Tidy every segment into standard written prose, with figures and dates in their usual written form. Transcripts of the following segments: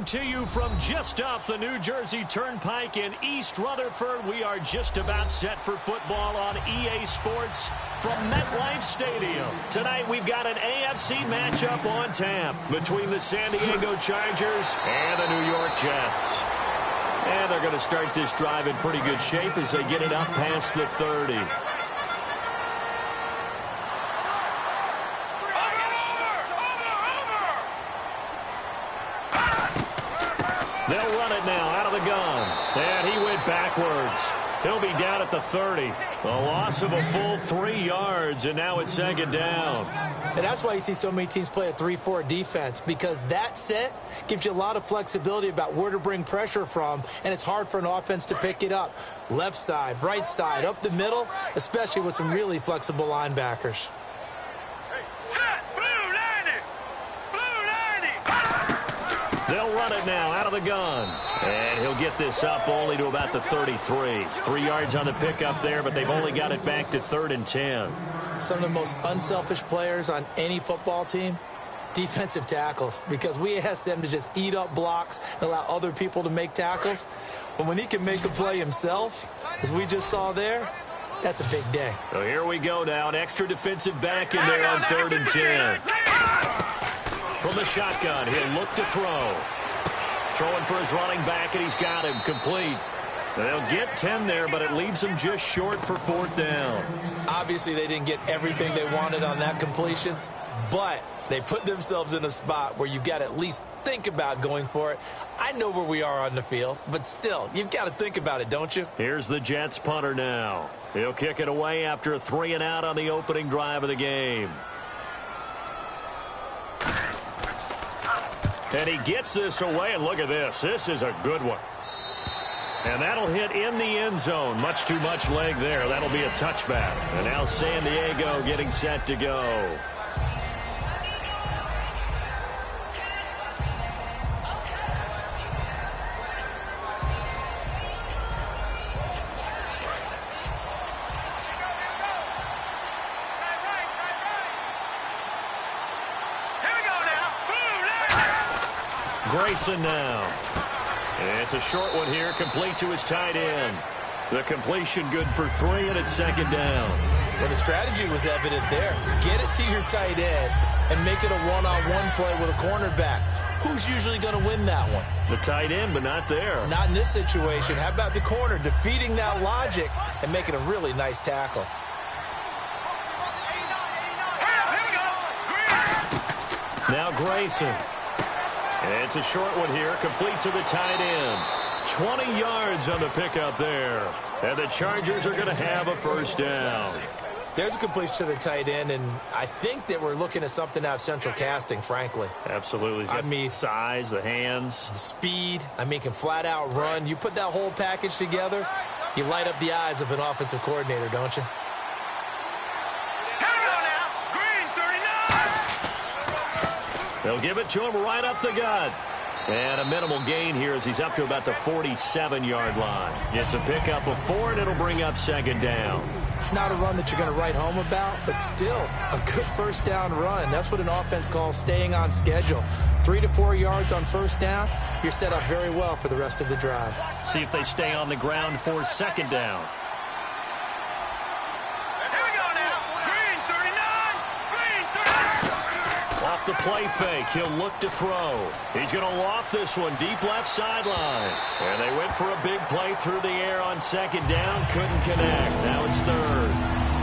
Coming to you from just off the New Jersey Turnpike in East Rutherford, we are just about set for football on EA Sports from MetLife Stadium. Tonight we've got an AFC matchup on tap between the San Diego Chargers and the New York Jets. And they're going to start this drive in pretty good shape as they get it up past the 30. They'll run it now out of the gun. And he went backwards. He'll be down at the 30. A loss of a full 3 yards, and now it's second down. And that's why you see so many teams play a 3-4 defense, because that set gives you a lot of flexibility about where to bring pressure from, and it's hard for an offense to pick it up. Left side, right side, up the middle, especially with some really flexible linebackers. They'll run it now out of the gun. And he'll get this up only to about the 33. 3 yards on the pickup there, but they've only got it back to 3rd and 10. Some of the most unselfish players on any football team, defensive tackles, because we ask them to just eat up blocks and allow other people to make tackles. But when he can make a play himself, as we just saw there, that's a big day. So here we go now. An extra defensive back in there on 3rd and 10. From the shotgun, he'll look to throw. Throwing for his running back, and he's got him complete. They'll get 10 there, but it leaves them just short for 4th down. Obviously, they didn't get everything they wanted on that completion, but they put themselves in a spot where you've got to at least think about going for it. I know where we are on the field, but still, you've got to think about it, don't you? Here's the Jets punter now. He'll kick it away after a 3-and-out on the opening drive of the game. And he gets this away, and look at this. This is a good one. And that'll hit in the end zone. Much too much leg there. That'll be a touchback. And now San Diego getting set to go. Grayson now. It's a short one here, complete to his tight end. The completion good for 3, and it's 2nd down. Well, the strategy was evident there. Get it to your tight end and make it a one-on-one play with a cornerback. Who's usually going to win that one? The tight end, but not there. Not in this situation. How about the corner defeating that logic and making a really nice tackle? Now Grayson. It's a short one here, complete to the tight end. 20 yards on the pickup there. And the Chargers are going to have a 1st down. There's a completion to the tight end, and I think that we're looking at something out of central casting, frankly. Absolutely. I mean, size, the hands. Speed. I mean, can flat out run. You put that whole package together, you light up the eyes of an offensive coordinator, don't you? They'll give it to him right up the gut. And a minimal gain here as he's up to about the 47-yard line. It's a pickup of 4, and it'll bring up 2nd down. Not a run that you're going to write home about, but still a good 1st down run. That's what an offense calls staying on schedule. 3 to 4 yards on 1st down, you're set up very well for the rest of the drive. See if they stay on the ground for 2nd down. The play fake. He'll look to throw. He's going to loft this one deep left sideline. And they went for a big play through the air on 2nd down. Couldn't connect. Now it's 3rd.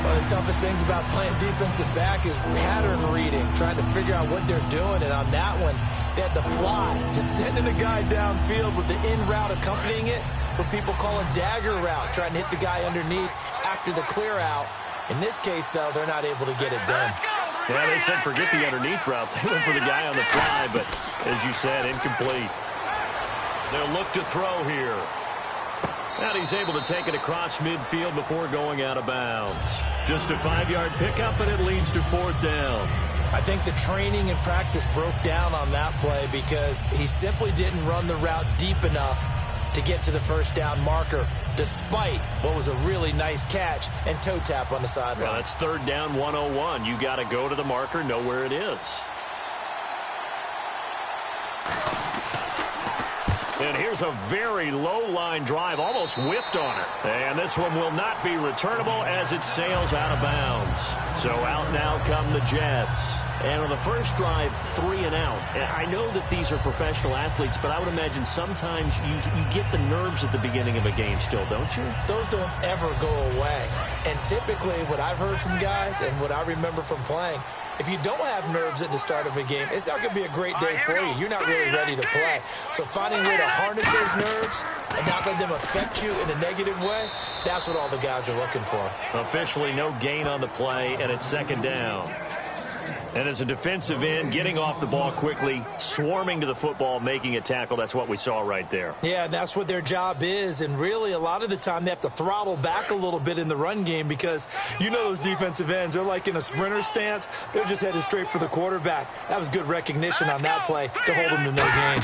One of the toughest things about playing defensive back is pattern reading, trying to figure out what they're doing. And on that one, they had the fly, just sending a guy downfield with the in route accompanying it, what people call a dagger route, trying to hit the guy underneath after the clear out. In this case, though, they're not able to get it done. Yeah, they said forget the underneath route. They went for the guy on the fly, but as you said, incomplete. They'll look to throw here. And he's able to take it across midfield before going out of bounds. Just a 5-yard pickup, and it leads to 4th down. I think the training and practice broke down on that play because he simply didn't run the route deep enough to get to the 1st down marker, despite what was a really nice catch and toe tap on the sideline. Well, that's 3rd down 101. You got to go to the marker, know where it is. And here's a very low line drive, almost whiffed on it. And this one will not be returnable as it sails out of bounds. So out now come the Jets. And on the first drive, 3 and out. And I know that these are professional athletes, but I would imagine sometimes you get the nerves at the beginning of a game still, don't you? Those don't ever go away. And typically what I've heard from guys and what I remember from playing, if you don't have nerves at the start of a game, it's not going to be a great day for you. You're not really ready to play. So finding a way to harness those nerves and not let them affect you in a negative way, that's what all the guys are looking for. Officially no gain on the play, and it's second down. And as a defensive end, getting off the ball quickly, swarming to the football, making a tackle, that's what we saw right there. Yeah, and that's what their job is. And really, a lot of the time, they have to throttle back a little bit in the run game because you know those defensive ends, they're like in a sprinter stance. They're just headed straight for the quarterback. That was good recognition on that play to hold them to no gain.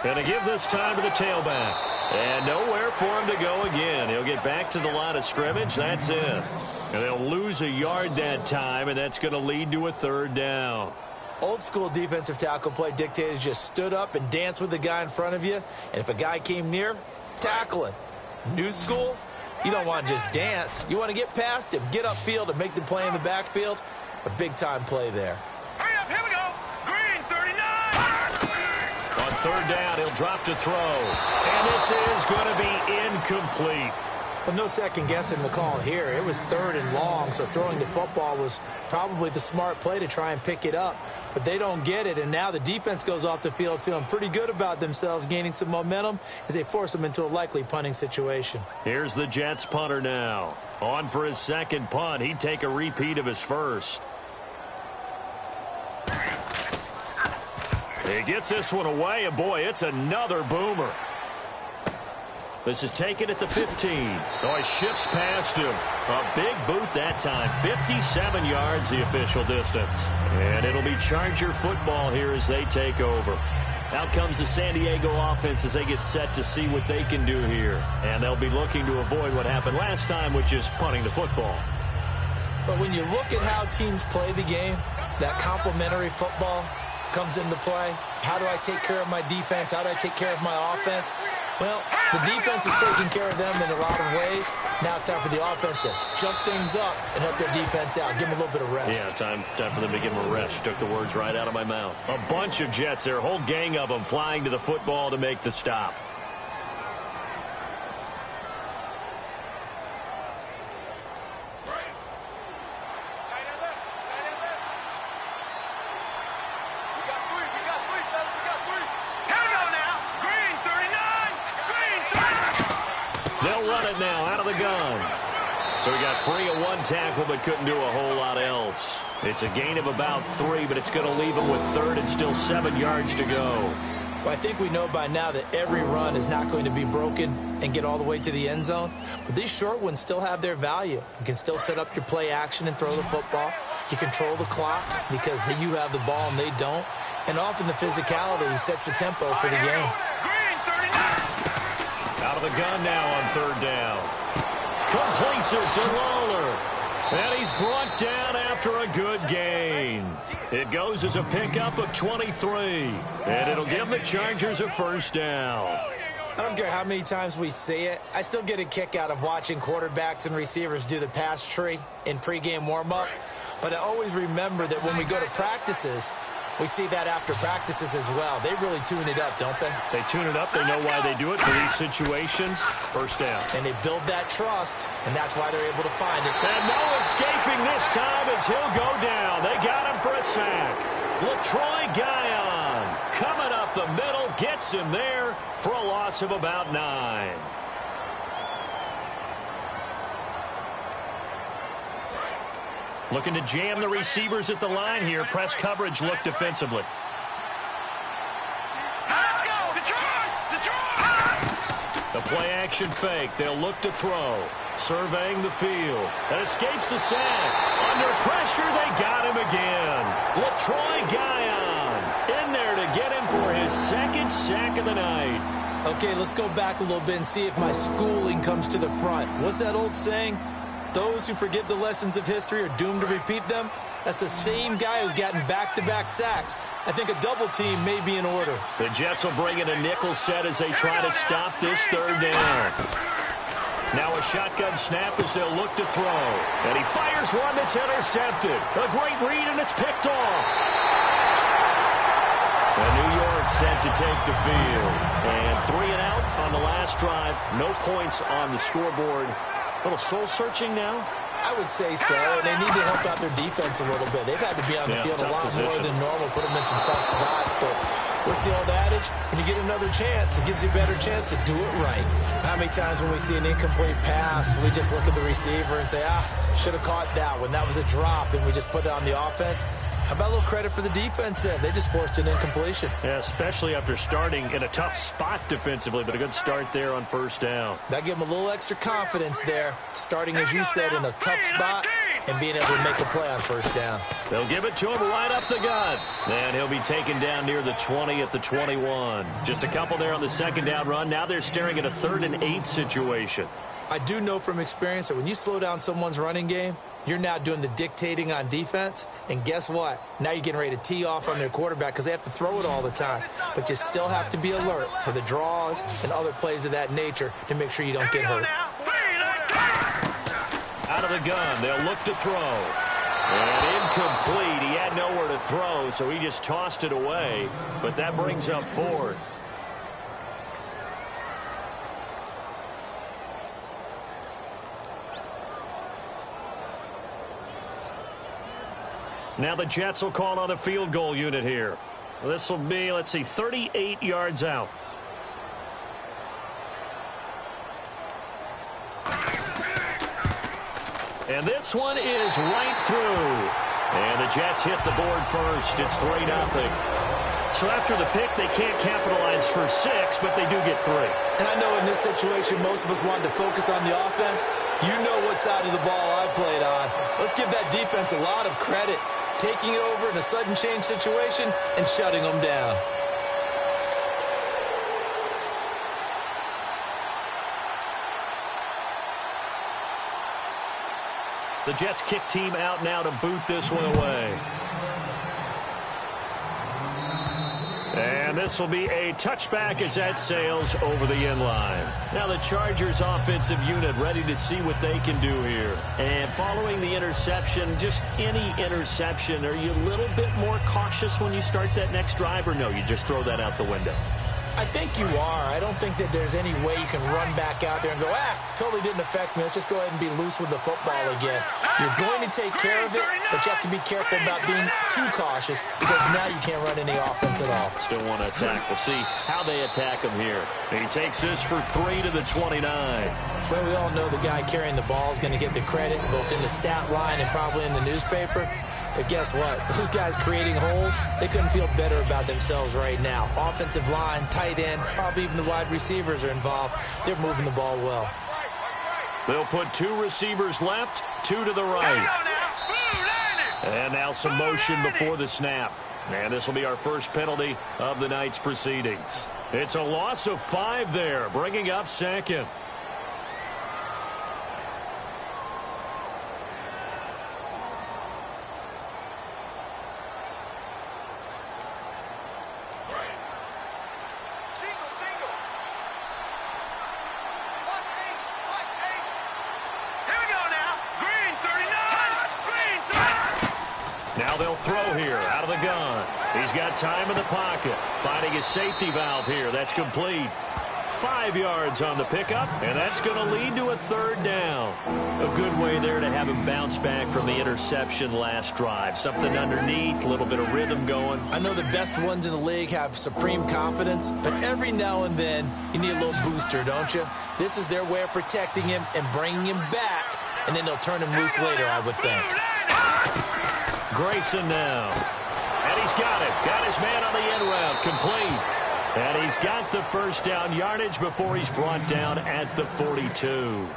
And to give this time to the tailback. And nowhere for him to go again. He'll get back to the line of scrimmage. That's it. And they'll lose a yard that time, and that's going to lead to a third down. Old school defensive tackle play dictated just stood up and danced with the guy in front of you. And if a guy came near, tackle him. New school, you don't want to just dance. You want to get past him, get upfield, and make the play in the backfield. A big-time play there. Hurry up, here we go. Green, 39. On third down, he'll drop to throw. And this is going to be incomplete. Well, no second guessing the call here. It was third and long, so throwing the football was probably the smart play to try and pick it up. But they don't get it, and now the defense goes off the field feeling pretty good about themselves, gaining some momentum as they force them into a likely punting situation. Here's the Jets punter now. On for his second punt. He'd take a repeat of his first. He gets this one away, and boy, it's another boomer. This is taken at the 15. Oh, he shifts past him. A big boot that time. 57 yards the official distance. And it'll be Charger football here as they take over. Out comes the San Diego offense as they get set to see what they can do here. And they'll be looking to avoid what happened last time, which is punting the football. But when you look at how teams play the game, that complementary football comes into play. How do I take care of my defense? How do I take care of my offense? Well, the defense is taking care of them in a lot of ways. Now it's time for the offense to jump things up and help their defense out. Give them a little bit of rest. Yeah, time for them to give them a rest. Took the words right out of my mouth. A bunch of Jets there, a whole gang of them flying to the football to make the stop. So he got free of one tackle but couldn't do a whole lot else. It's a gain of about 3, but it's going to leave him with third and still 7 yards to go. Well, I think we know by now that every run is not going to be broken and get all the way to the end zone. But these short ones still have their value. You can still set up your play action and throw the football. You control the clock because you have the ball and they don't. And often the physicality sets the tempo for the game. Out of the gun now on third down. Completes it to Lawler. And he's brought down after a good gain. It goes as a pickup of 23. And it'll give the Chargers a first down. I don't care how many times we see it. I still get a kick out of watching quarterbacks and receivers do the pass tree in pregame warm-up. But I always remember that when we go to practices, we see that after practices as well. They really tune it up, don't they? They tune it up. They know why they do it for these situations. First down. And they build that trust, and that's why they're able to find it. And no escaping this time as he'll go down. They got him for a sack. LaTroy Guion coming up the middle, gets him there for a loss of about 9. Looking to jam the receivers at the line here. Press coverage look defensively. Let's go! Detroit! The play action fake. They'll look to throw. Surveying the field. That escapes the sack. Under pressure, they got him again. LaTroy Guion in there to get him for his second sack of the night. Okay, let's go back a little bit and see if my schooling comes to the front. What's that old saying? those who forget the lessons of history are doomed to repeat them, that's the same guy who's gotten back-to-back sacks. I think a double team may be in order. The Jets will bring in a nickel set as they try to stop this third down. Now a shotgun snap as they'll look to throw. And he fires one that's intercepted. A great read, and it's picked off. And New York set to take the field. And 3 and out on the last drive. No points on the scoreboard. A little soul-searching now. I would say so, and they need to help out their defense a little bit. They've had to be on the field a lot more than normal, put them in some tough spots. But what's the old adage? When you get another chance, it gives you a better chance to do it right. How many times when we see an incomplete pass, we just look at the receiver and say, should have caught that one. That was a drop, and we just put it on the offense. How about a little credit for the defense there? They just forced an incompletion. Yeah, especially after starting in a tough spot defensively, but a good start there on first down. That gave them a little extra confidence there, starting, as you said, in a tough spot and being able to make a play on first down. They'll give it to him right up the gut. And he'll be taken down near the 20 at the 21. Just a couple there on the second down run. Now they're staring at a 3rd and 8 situation. I do know from experience that when you slow down someone's running game, you're now doing the dictating on defense, and guess what? Now you're getting ready to tee off on their quarterback because they have to throw it all the time. But you still have to be alert for the draws and other plays of that nature to make sure you don't get hurt. Out of the gun, they'll look to throw. And incomplete. He had nowhere to throw, so he just tossed it away. But that brings up 4th. Now the Jets will call on a field goal unit here. This will be, 38 yards out. And this one is right through. And the Jets hit the board first. It's 3-0. So after the pick, they can't capitalize for 6, but they do get 3. And I know in this situation, most of us wanted to focus on the offense. You know what side of the ball I played on. Let's give that defense a lot of credit, taking it over in a sudden change situation and shutting them down. The Jets kick team out now to boot this one away. And this will be a touchback as that sails over the end line. Now the Chargers offensive unit ready to see what they can do here. And following the interception, just any interception, are you a little bit more cautious when you start that next drive, or no, you just throw that out the window? I think you are. I don't think that there's any way you can run back out there and go, totally didn't affect me. Let's just go ahead and be loose with the football again. You're going to take care of it, but you have to be careful about being too cautious because now you can't run any offense at all. Still want to attack. We'll see how they attack him here. He takes this for 3 to the 29. Well, we all know the guy carrying the ball is going to get the credit both in the stat line and probably in the newspaper. But guess what? Those guys creating holes, they couldn't feel better about themselves right now. Offensive line, tight end, probably even the wide receivers are involved. They're moving the ball well. They'll put 2 receivers left, 2 to the right. And now some motion before the snap. And this will be our first penalty of the night's proceedings. It's a loss of 5 there, bringing up 2nd. Now they'll throw here out of the gun. He's got time in the pocket. Finding his safety valve here. That's complete. 5 yards on the pickup, and that's going to lead to a 3rd down. A good way there to have him bounce back from the interception last drive. Something underneath, a little bit of rhythm going. I know the best ones in the league have supreme confidence, but every now and then you need a little booster, don't you? This is their way of protecting him and bringing him back, and then they'll turn him loose later, I would think. Grayson now. And he's got it. Got his man on the end route. Complete. And he's got the first down yardage before he's brought down at the 42.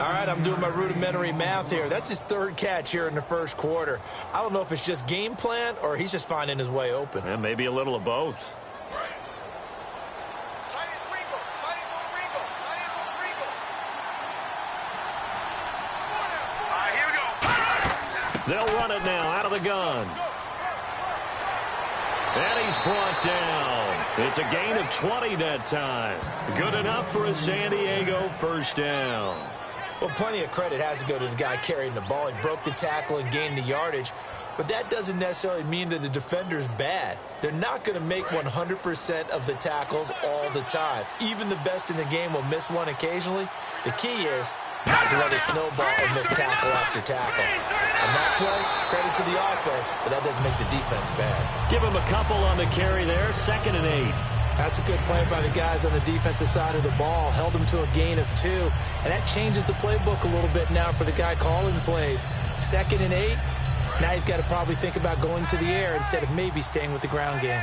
All right, I'm doing my rudimentary math here. That's his 3rd catch here in the first quarter. I don't know if it's just game plan or he's just finding his way open. And maybe a little of both. They'll run it now out of the gun. And he's brought down. It's a gain of 20 that time. Good enough for a San Diego first down. Well, plenty of credit has to go to the guy carrying the ball. He broke the tackle and gained the yardage. But that doesn't necessarily mean that the defender's bad. They're not going to make 100% of the tackles all the time. Even the best in the game will miss one occasionally. The key is not to let it snowball and miss tackle after tackle. On that play, credit to the offense, but that doesn't make the defense bad. Give him a couple on the carry there, 2nd and 8. That's a good play by the guys on the defensive side of the ball. Held them to a gain of 2. And that changes the playbook a little bit now for the guy calling plays. 2nd and 8. Now he's got to probably think about going to the air instead of maybe staying with the ground game.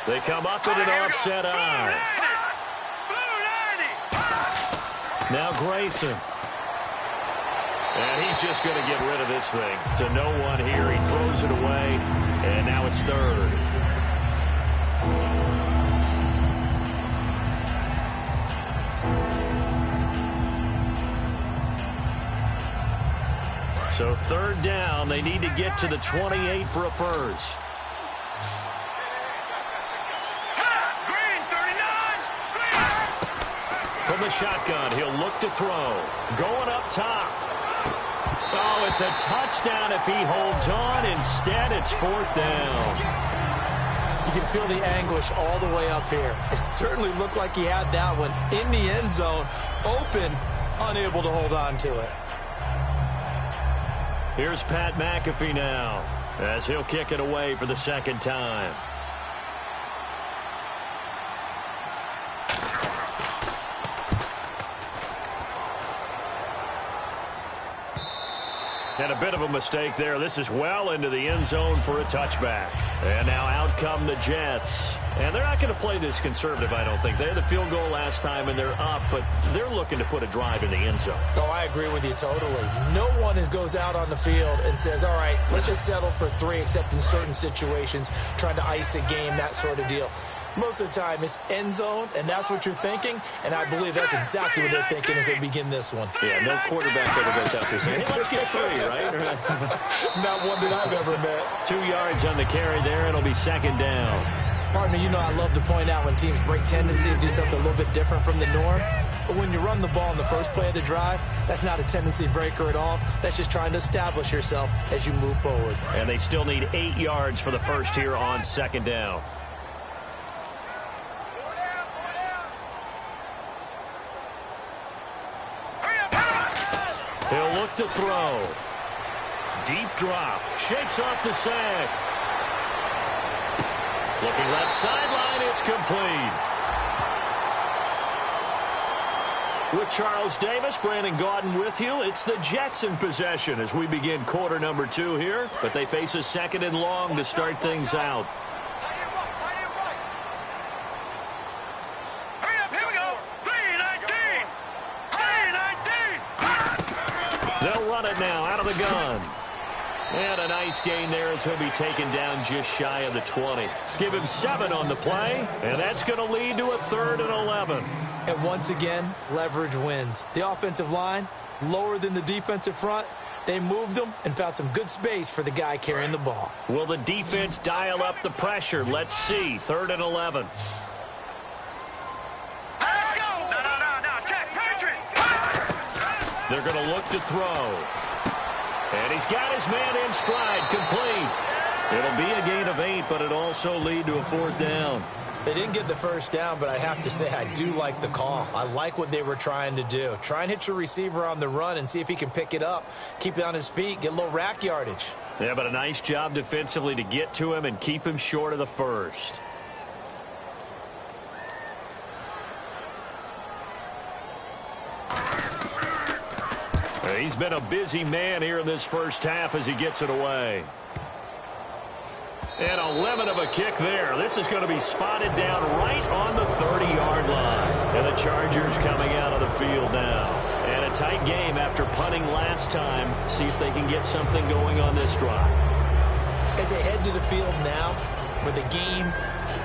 They come up with an offset eye. Now Grayson. And he's just going to get rid of this thing. To no one here. He throws it away. And now it's 3rd. So 3rd down. They need to get to the 28 for a first. From the shotgun, he'll look to throw. Going up top. Oh, it's a touchdown if he holds on. Instead, it's 4th down. You can feel the anguish all the way up here. It certainly looked like he had that one in the end zone, open, unable to hold on to it. Here's Pat McAfee now, as he'll kick it away for the 2nd time. And a bit of a mistake there. This is well into the end zone for a touchback. And now out come the Jets. And they're not going to play this conservative, I don't think. They had the field goal last time, and they're up, but they're looking to put a drive in the end zone. Oh, I agree with you totally. No one goes out on the field and says, all right, let's just settle for 3, except in certain situations, trying to ice a game, that sort of deal. Most of the time, it's end zone, and that's what you're thinking, and I believe that's exactly what they're thinking as they begin this one. Yeah, no quarterback ever goes out there saying, hey, let's get 3, right? Not one that I've ever met. 2 yards on the carry there. It'll be 2nd down. Partner, you know I love to point out when teams break tendency and do something a little bit different from the norm. But when you run the ball in the first play of the drive, that's not a tendency breaker at all. That's just trying to establish yourself as you move forward. And they still need 8 yards for the first here on 2nd down. He'll look to throw. Deep drop. Shakes off the sack. Looking left sideline. It's complete. With Charles Davis, Brandon Gaudin with you. It's the Jets in possession as we begin quarter number 2 here. But they face a 2nd and long to start things out. They'll run it now out of the gun. And a nice gain there as he'll be taken down just shy of the 20. Give him 7 on the play, and that's going to lead to a 3rd and 11. And once again, leverage wins. The offensive line, lower than the defensive front. They moved them and found some good space for the guy carrying the ball. Will the defense dial up the pressure? Let's see. 3rd and 11. They're going to look to throw. And he's got his man in stride, complete. It'll be a gain of 8, but it'll also lead to a 4th down. They didn't get the first down, but I have to say I do like the call. I like what they were trying to do. Try and hit your receiver on the run and see if he can pick it up. Keep it on his feet, get a little rack yardage. Yeah, but a nice job defensively to get to him and keep him short of the first. He's been a busy man here in this first half as he gets it away. And a lemon of a kick there. This is going to be spotted down right on the 30-yard line. And the Chargers coming out of the field now. And a tight game after punting last time. See if they can get something going on this drive. As they head to the field now, with the game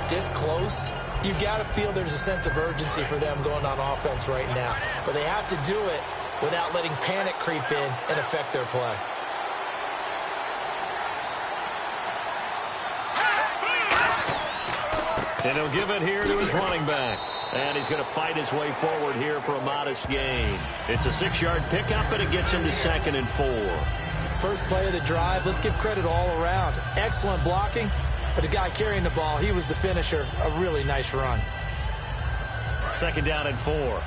this close, you've got to feel there's a sense of urgency for them going on offense right now. But they have to do it without letting panic creep in and affect their play. And he'll give it here to his running back. And he's going to fight his way forward here for a modest gain. It's a 6-yard pickup, and it gets him to 2nd and 4. First play of the drive, let's give credit all around. Excellent blocking, but the guy carrying the ball, he was the finisher. A really nice run. 2nd down and 4.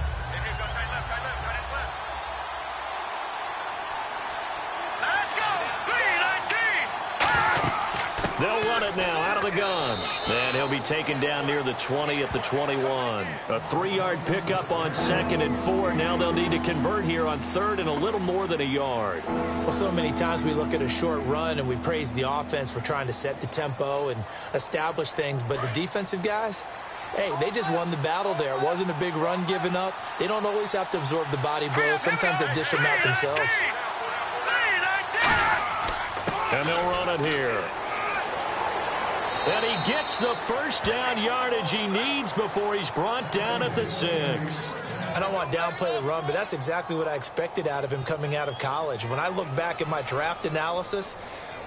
They'll run it now out of the gun. And he'll be taken down near the 20 at the 21. A 3-yard pickup on 2nd and 4. Now they'll need to convert here on 3rd and a little more than a yard. Well, so many times we look at a short run and we praise the offense for trying to set the tempo and establish things. But the defensive guys, hey, they just won the battle there. It wasn't a big run given up. They don't always have to absorb the body blows. Sometimes they dish them out themselves. And they'll run it here. And he gets the first down yardage he needs before he's brought down at the 6. I don't want to downplay the run, but that's exactly what I expected out of him coming out of college. When I look back at my draft analysis,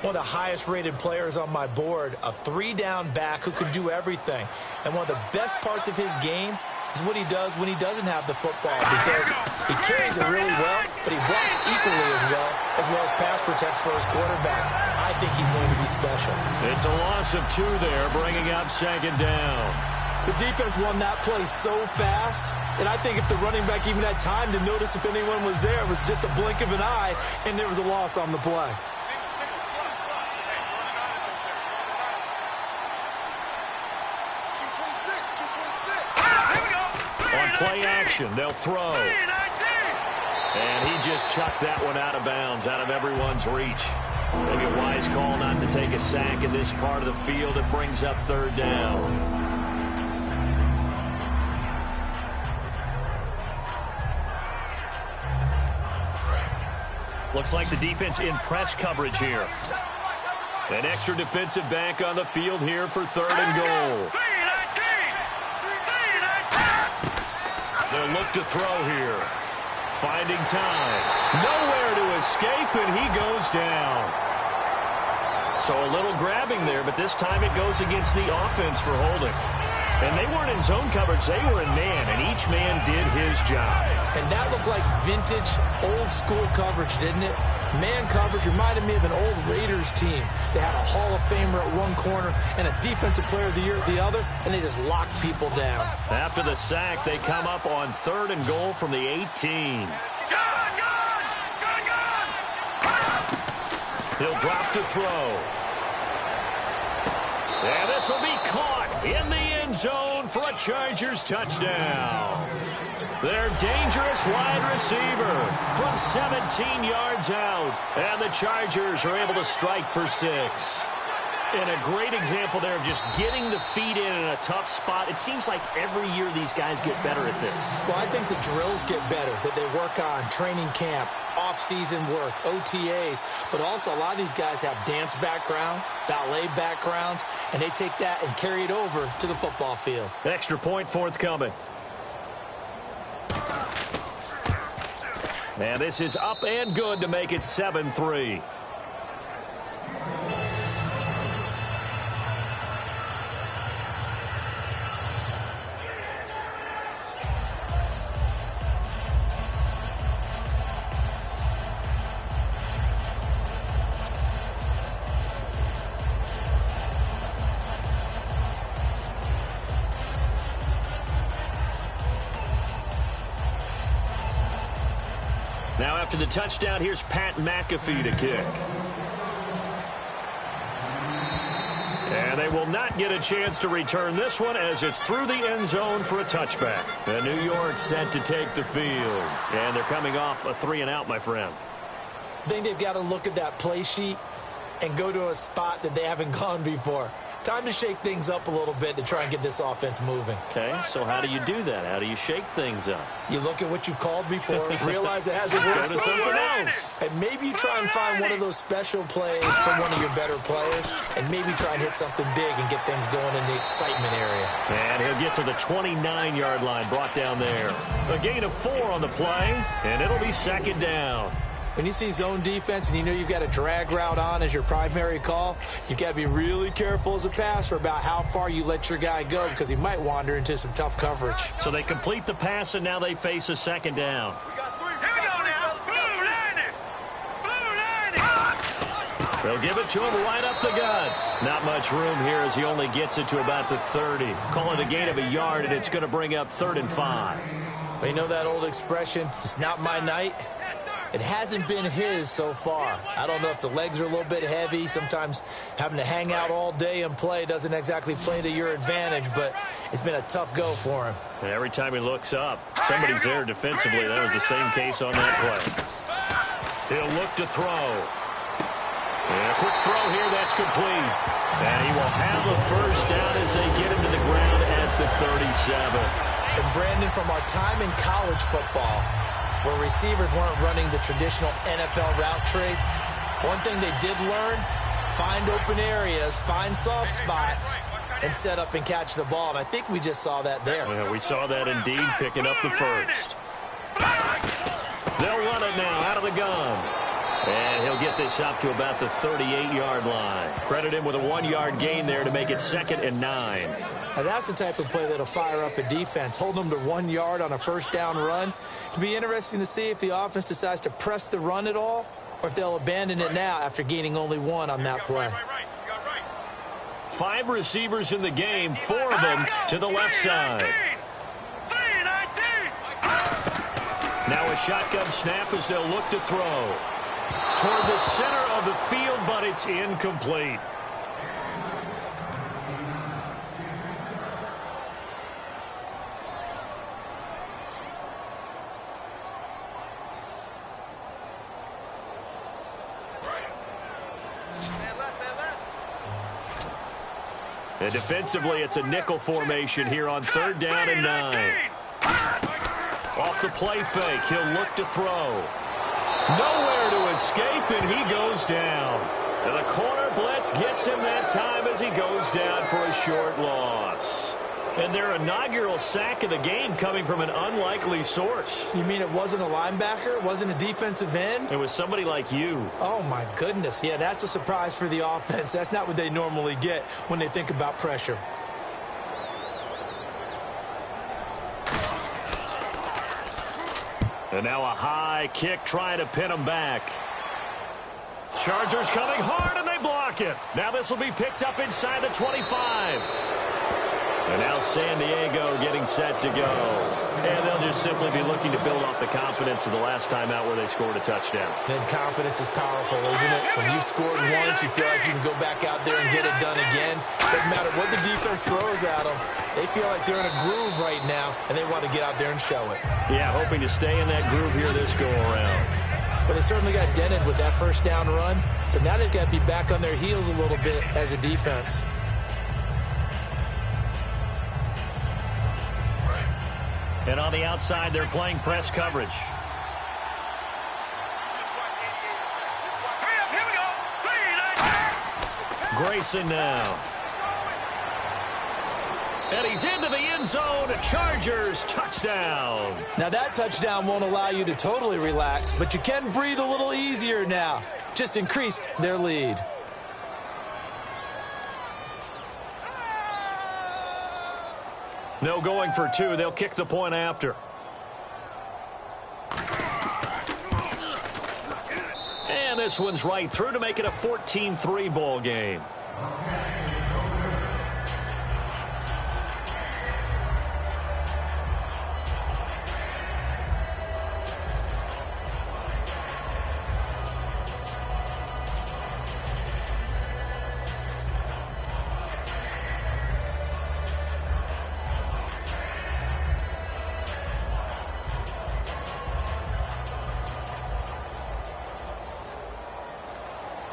one of the highest-rated players on my board, a 3-down back who can do everything. And one of the best parts of his game is what he does when he doesn't have the football, because he carries it really well, but he blocks equally as well as pass protects for his quarterback. I think he's going to be special. It's a loss of 2 there, bringing up 2nd down. The defense won that play so fast that I think if the running back even had time to notice if anyone was there, it was just a blink of an eye, and there was a loss on the play. Play action. They'll throw. And he just chucked that one out of bounds, out of everyone's reach. Maybe a wise call not to take a sack in this part of the field. It brings up 3rd down. Looks like the defense in press coverage here. An extra defensive back on the field here for 3rd and goal. They'll look to throw here. Finding time. Nowhere to escape, and he goes down. So a little grabbing there, but this time it goes against the offense for holding. And they weren't in zone coverage. They were in man, and each man did his job. And that looked like vintage, old-school coverage, didn't it? Man coverage reminded me of an old Raiders team. They had a Hall of Famer at one corner and a Defensive Player of the Year at the other, and they just locked people down. After the sack, they come up on 3rd and goal from the 18. He'll drop to throw. And this will be caught in the end zone for a Chargers touchdown. Their dangerous wide receiver from 17 yards out. And the Chargers are able to strike for 6. And a great example there of just getting the feet in a tough spot. It seems like every year these guys get better at this. Well, I think the drills get better that they work on, training camp, off-season work, OTAs. But also a lot of these guys have dance backgrounds, ballet backgrounds, and they take that and carry it over to the football field. Extra point forthcoming. And this is up and good to make it 7-3. Now after the touchdown, here's Pat McAfee to kick. And they will not get a chance to return this one as it's through the end zone for a touchback. And New York set to take the field. And they're coming off a 3-and-out, my friend. I think they've got to look at that play sheet and go to a spot that they haven't gone before. Time to shake things up a little bit to try and get this offense moving. Okay, so how do you do that? How do you shake things up? You look at what you've called before, realize it hasn't worked Go to something else. and maybe you try and find one of those special plays from one of your better players, and maybe try and hit something big and get things going in the excitement area. And he'll get to the 29-yard line, brought down there. A gain of 4 on the play, and it'll be second down. When you see zone defense and you know you've got a drag route on as your primary call, you've got to be really careful as a passer about how far you let your guy go because he might wander into some tough coverage. So they complete the pass, and now they face a second down. Here we go now. Blue line. Blue line. They'll give it to him right up the gut. Not much room here as he only gets it to about the 30. Call it a gain of a yard, and it's going to bring up 3rd and 5. Well, you know that old expression, it's not my night? It hasn't been his so far. I don't know if the legs are a little bit heavy. Sometimes having to hang out all day and play doesn't exactly play to your advantage, but it's been a tough go for him. And every time he looks up, somebody's there defensively. That was the same case on that play. He'll look to throw. And a quick throw here, that's complete. And he will have a first down as they get him to the ground at the 37. And Brandon, from our time in college football, where receivers weren't running the traditional NFL route tree, one thing they did learn, find open areas, find soft spots, and set up and catch the ball. And I think we just saw that there. Yeah, we saw that indeed, picking up the first. They'll run it now out of the gun. And he'll get this up to about the 38-yard line. Credit him with a 1-yard gain there to make it 2nd and 9. Now that's the type of play that'll fire up a defense. Hold them to 1 yard on a first down run. It'll be interesting to see if the offense decides to press the run at all or if they'll abandon it now after gaining only 1 on that play. 5 receivers in the game, 4 of them to the left side. Now a shotgun snap as they'll look to throw. Toward the center of the field, but it's incomplete. And defensively, it's a nickel formation here on 3rd down and 9. Off the play fake, he'll look to throw. Nowhere to escape, and he goes down. And the corner blitz gets him that time as he goes down for a short loss. And their inaugural sack of the game coming from an unlikely source. You mean it wasn't a linebacker? It wasn't a defensive end? It was somebody like you. Oh, my goodness. Yeah, that's a surprise for the offense. That's not what they normally get when they think about pressure. And now a high kick trying to pin him back. Chargers coming hard, and they block it. Now this will be picked up inside the 25. And now San Diego getting set to go. And they'll just simply be looking to build off the confidence of the last time out where they scored a touchdown. Then confidence is powerful, isn't it? When you've scored once, you feel like you can go back out there and get it done again. Doesn't matter what the defense throws at them. They feel like they're in a groove right now, and they want to get out there and show it. Yeah, hoping to stay in that groove here this go-around. But they certainly got dented with that first down run. So now they've got to be back on their heels a little bit as a defense. And on the outside, they're playing press coverage. Here we go. Grayson now. And he's into the end zone. Chargers touchdown. Now that touchdown won't allow you to totally relax, but you can breathe a little easier now. Just increased their lead. No going for 2. They'll kick the point after. And this one's right through to make it a 14-3 ball game.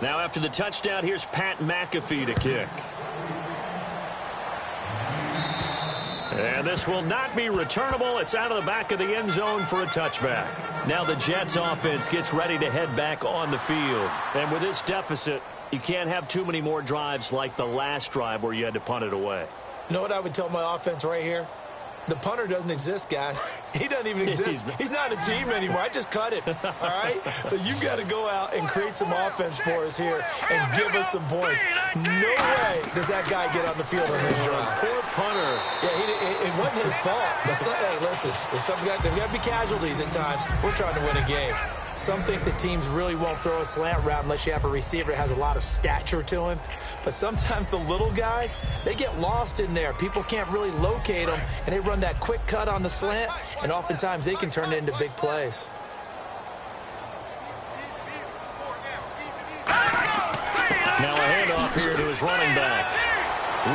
Now after the touchdown, here's Pat McAfee to kick. And this will not be returnable. It's out of the back of the end zone for a touchback. Now the Jets offense gets ready to head back on the field. And with this deficit, you can't have too many more drives like the last drive where you had to punt it away. You know what I would tell my offense right here? The punter doesn't exist, guys. He doesn't even exist. He's not a team anymore. I just cut it, all right? So you've got to go out and create some offense for us here and give us some points. No way does that guy get on the field on this drive. Poor punter. Yeah, it wasn't his fault. But hey, listen, there's got to be casualties at times. We're trying to win a game. Some think that teams really won't throw a slant route unless you have a receiver that has a lot of stature to him. But sometimes the little guys, they get lost in there. People can't really locate them, and they run that quick cut on the slant, and oftentimes they can turn it into big plays. Now a handoff here to his running back.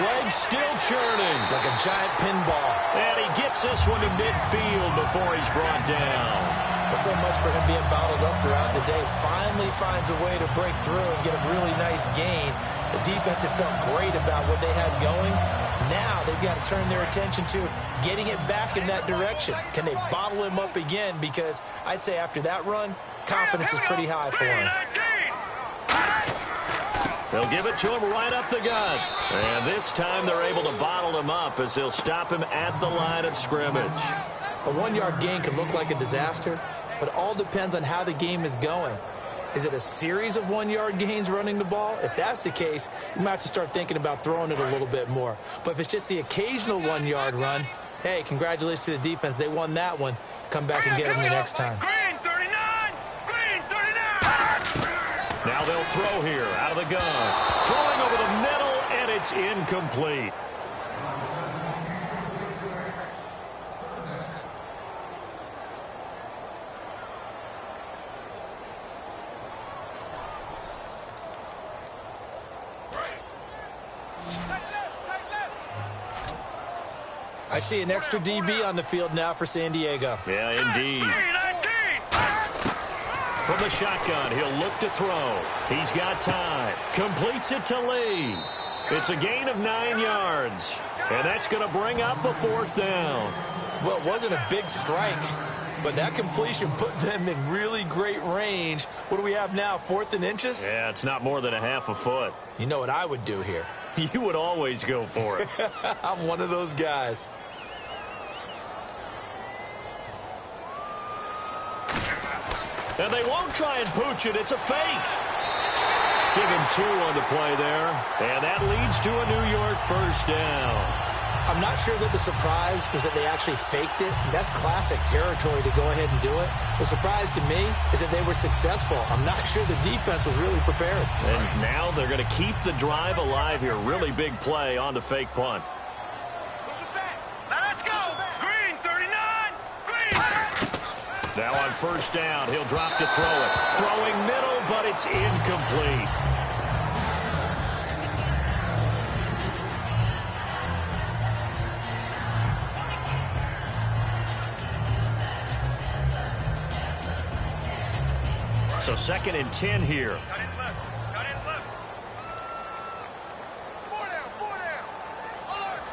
Legs still churning. Like a giant pinball. And he gets this one to midfield before he's brought down. So much for him being bottled up throughout the day. Finally finds a way to break through and get a really nice gain. The defense had felt great about what they had going. Now they've got to turn their attention to getting it back in that direction. Can they bottle him up again? Because I'd say after that run, confidence is pretty high for him. They'll give it to him right up the gut. And this time they're able to bottle him up as they'll stop him at the line of scrimmage. A one-yard gain can look like a disaster, but it all depends on how the game is going. Is it a series of one-yard gains running the ball? If that's the case, you might have to start thinking about throwing it a little bit more. But if it's just the occasional one-yard run, hey, congratulations to the defense. They won that one. Come back and get them the next time. Green 39! Green 39! Now they'll throw here out of the gun. Throwing over the middle, and it's incomplete. I see an extra DB on the field now for San Diego. Yeah, indeed. From the shotgun, he'll look to throw. He's got time. Completes it to Lee. It's a gain of 9 yards. And that's going to bring up a fourth down. Well, it wasn't a big strike, but that completion put them in really great range. What do we have now, 4th and inches? Yeah, it's not more than a half a foot. You know what I would do here? You would always go for it. I'm one of those guys. And they won't try and pooch it. It's a fake. Give him 2 on the play there. And that leads to a New York first down. I'm not sure that the surprise was that they actually faked it. That's classic territory to go ahead and do it. The surprise to me is that they were successful. I'm not sure the defense was really prepared. And now they're going to keep the drive alive here. Really big play on the fake punt. Let's go! Green 39! Green! Now on first down, he'll drop to throw it. Throwing middle, but it's incomplete. So 2nd and 10 here. Cut in left. Cut in left. 4 down. 4 down. Alert.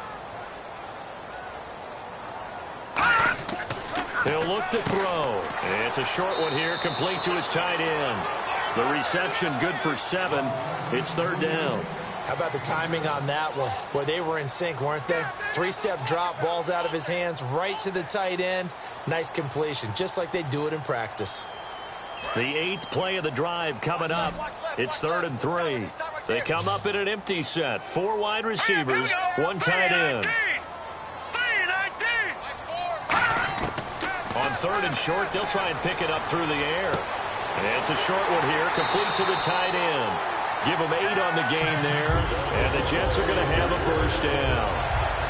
He'll look to throw. It's a short one here, complete to his tight end. The reception good for 7. It's 3rd down. How about the timing on that one? Boy, they were in sync, weren't they? 3-step drop, balls out of his hands, right to the tight end. Nice completion, just like they do it in practice. The 8th play of the drive coming up. It's 3rd and 3. They come up in an empty set. 4 wide receivers, 1 tight end. On 3rd and short, they'll try and pick it up through the air. It's a short one here, complete to the tight end. Give them 8 on the game there, and the Jets are going to have a first down.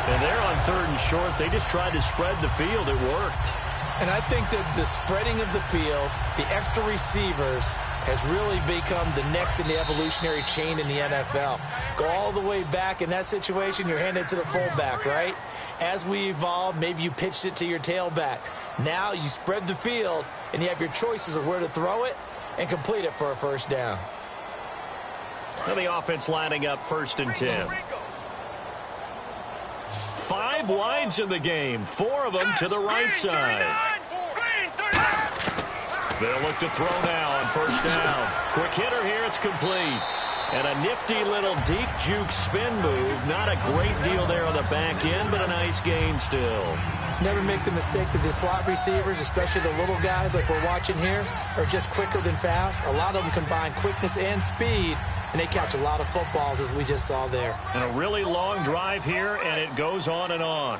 And they're on 3rd and short. They just tried to spread the field. It worked. And I think that the spreading of the field, the extra receivers, has really become the next in the evolutionary chain in the NFL. Go all the way back in that situation, you're handed to the fullback, right? As we evolve, maybe you pitched it to your tailback. Now you spread the field, and you have your choices of where to throw it and complete it for a first down. Now the offense lining up 1st and 10. 5 wides in the game, 4 of them to the right side. They'll look to throw now on first down. Quick hitter here, it's complete. And a nifty little deep juke spin move. Not a great deal there on the back end, but a nice gain still. Never make the mistake that the slot receivers, especially the little guys like we're watching here, are just quicker than fast. A lot of them combine quickness and speed, and they catch a lot of footballs, as we just saw there. And a really long drive here, and it goes on and on.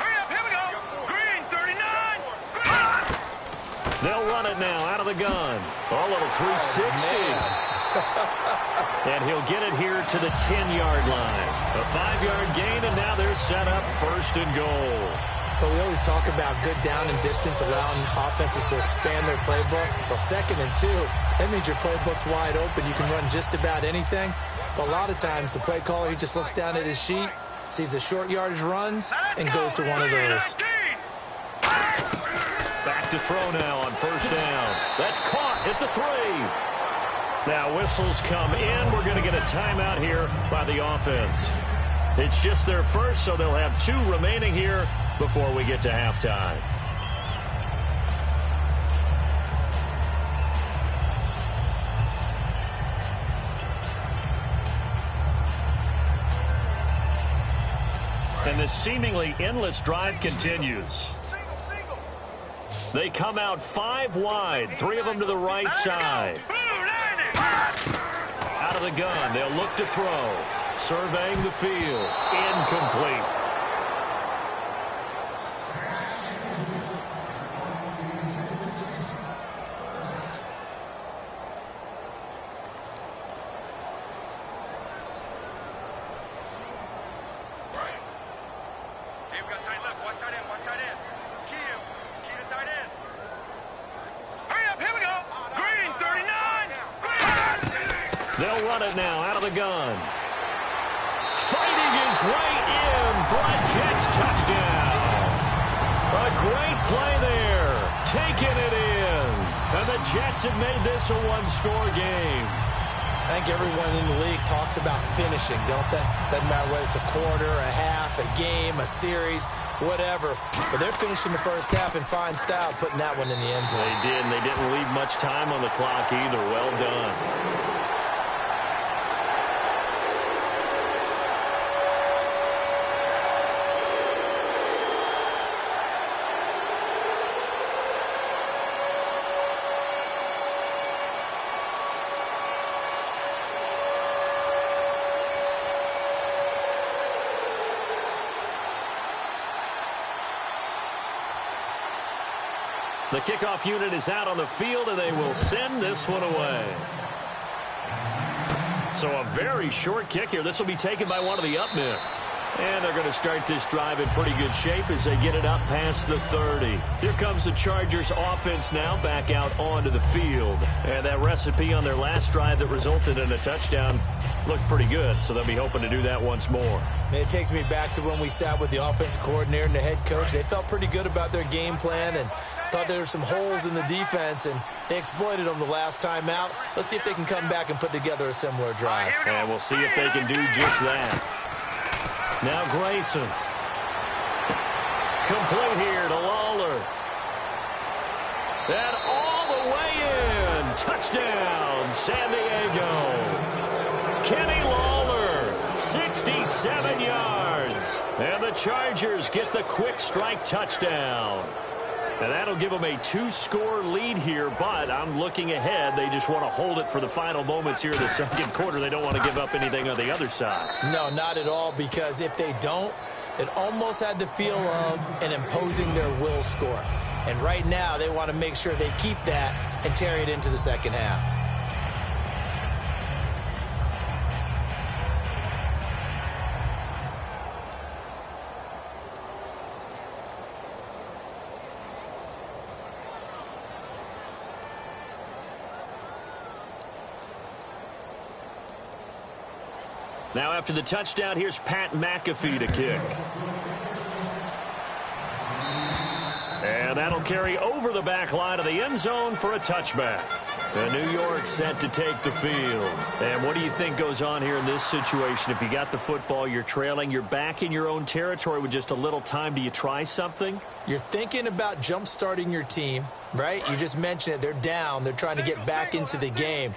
Hurry up, here we go. Green, 39. They'll run it now out of the gun. A little 360. And he'll get it here to the 10-yard line. A 5-yard gain, and now they're set up first and goal. But we always talk about good down and distance, allowing offenses to expand their playbook. Well, 2nd and 2, that means your playbook's wide open. You can run just about anything. But a lot of times, the play caller, he just looks down at his sheet, sees the short yardage runs, and goes to one of those. Back to throw now on first down. That's caught at the 3. Now whistles come in. We're going to get a timeout here by the offense. It's just their first, so they'll have 2 remaining here before we get to halftime. And this seemingly endless drive continues. They come out 5 wide, 3 of them to the right side. Out of the gun, they'll look to throw. Surveying the field. Incomplete. Hey, we got tight left. Watch tight end. Watch tight end. Key him. Key the tight end. Hurry up. Here we go. Green, 39. They'll run it now out of the gun. Fighting his way in for a Jets touchdown. A great play there. Taking it in. And the Jets have made this a 1-score game. I think everyone in the league talks about finishing, don't they? Doesn't matter whether it's a quarter, a half, a game, a series, whatever. But they're finishing the first half in fine style, putting that one in the end zone. They did, and they didn't leave much time on the clock either. Well done. The kickoff unit is out on the field, and they will send this one away. So a very short kick here. This will be taken by one of the up men. And they're going to start this drive in pretty good shape as they get it up past the 30. Here comes the Chargers offense now back out onto the field. And that recipe on their last drive that resulted in a touchdown looked pretty good, so they'll be hoping to do that once more. And it takes me back to when we sat with the offensive coordinator and the head coach. They felt pretty good about their game plan and thought there were some holes in the defense, and they exploited them the last time out. Let's see if they can come back and put together a similar drive. And we'll see if they can do just that. Now Grayson. Complete here to Lawler. And all the way in. Touchdown, San Diego. Kenny Lawler, 67 yards. And the Chargers get the quick strike touchdown. And that'll give them a 2-score lead here, but I'm looking ahead. They just want to hold it for the final moments here in the second quarter. They don't want to give up anything on the other side. No, not at all, because if they don't, it almost had the feel of an imposing their will score. And right now, they want to make sure they keep that and carry it into the second half. Now after the touchdown, here's Pat McAfee to kick. And that'll carry over the back line of the end zone for a touchback. And New York set to take the field. And what do you think goes on here in this situation? If you got the football, you're trailing, you're back in your own territory with just a little time. Do you try something? You're thinking about jump-starting your team, right? You just mentioned it. They're down. They're trying to get back into the game.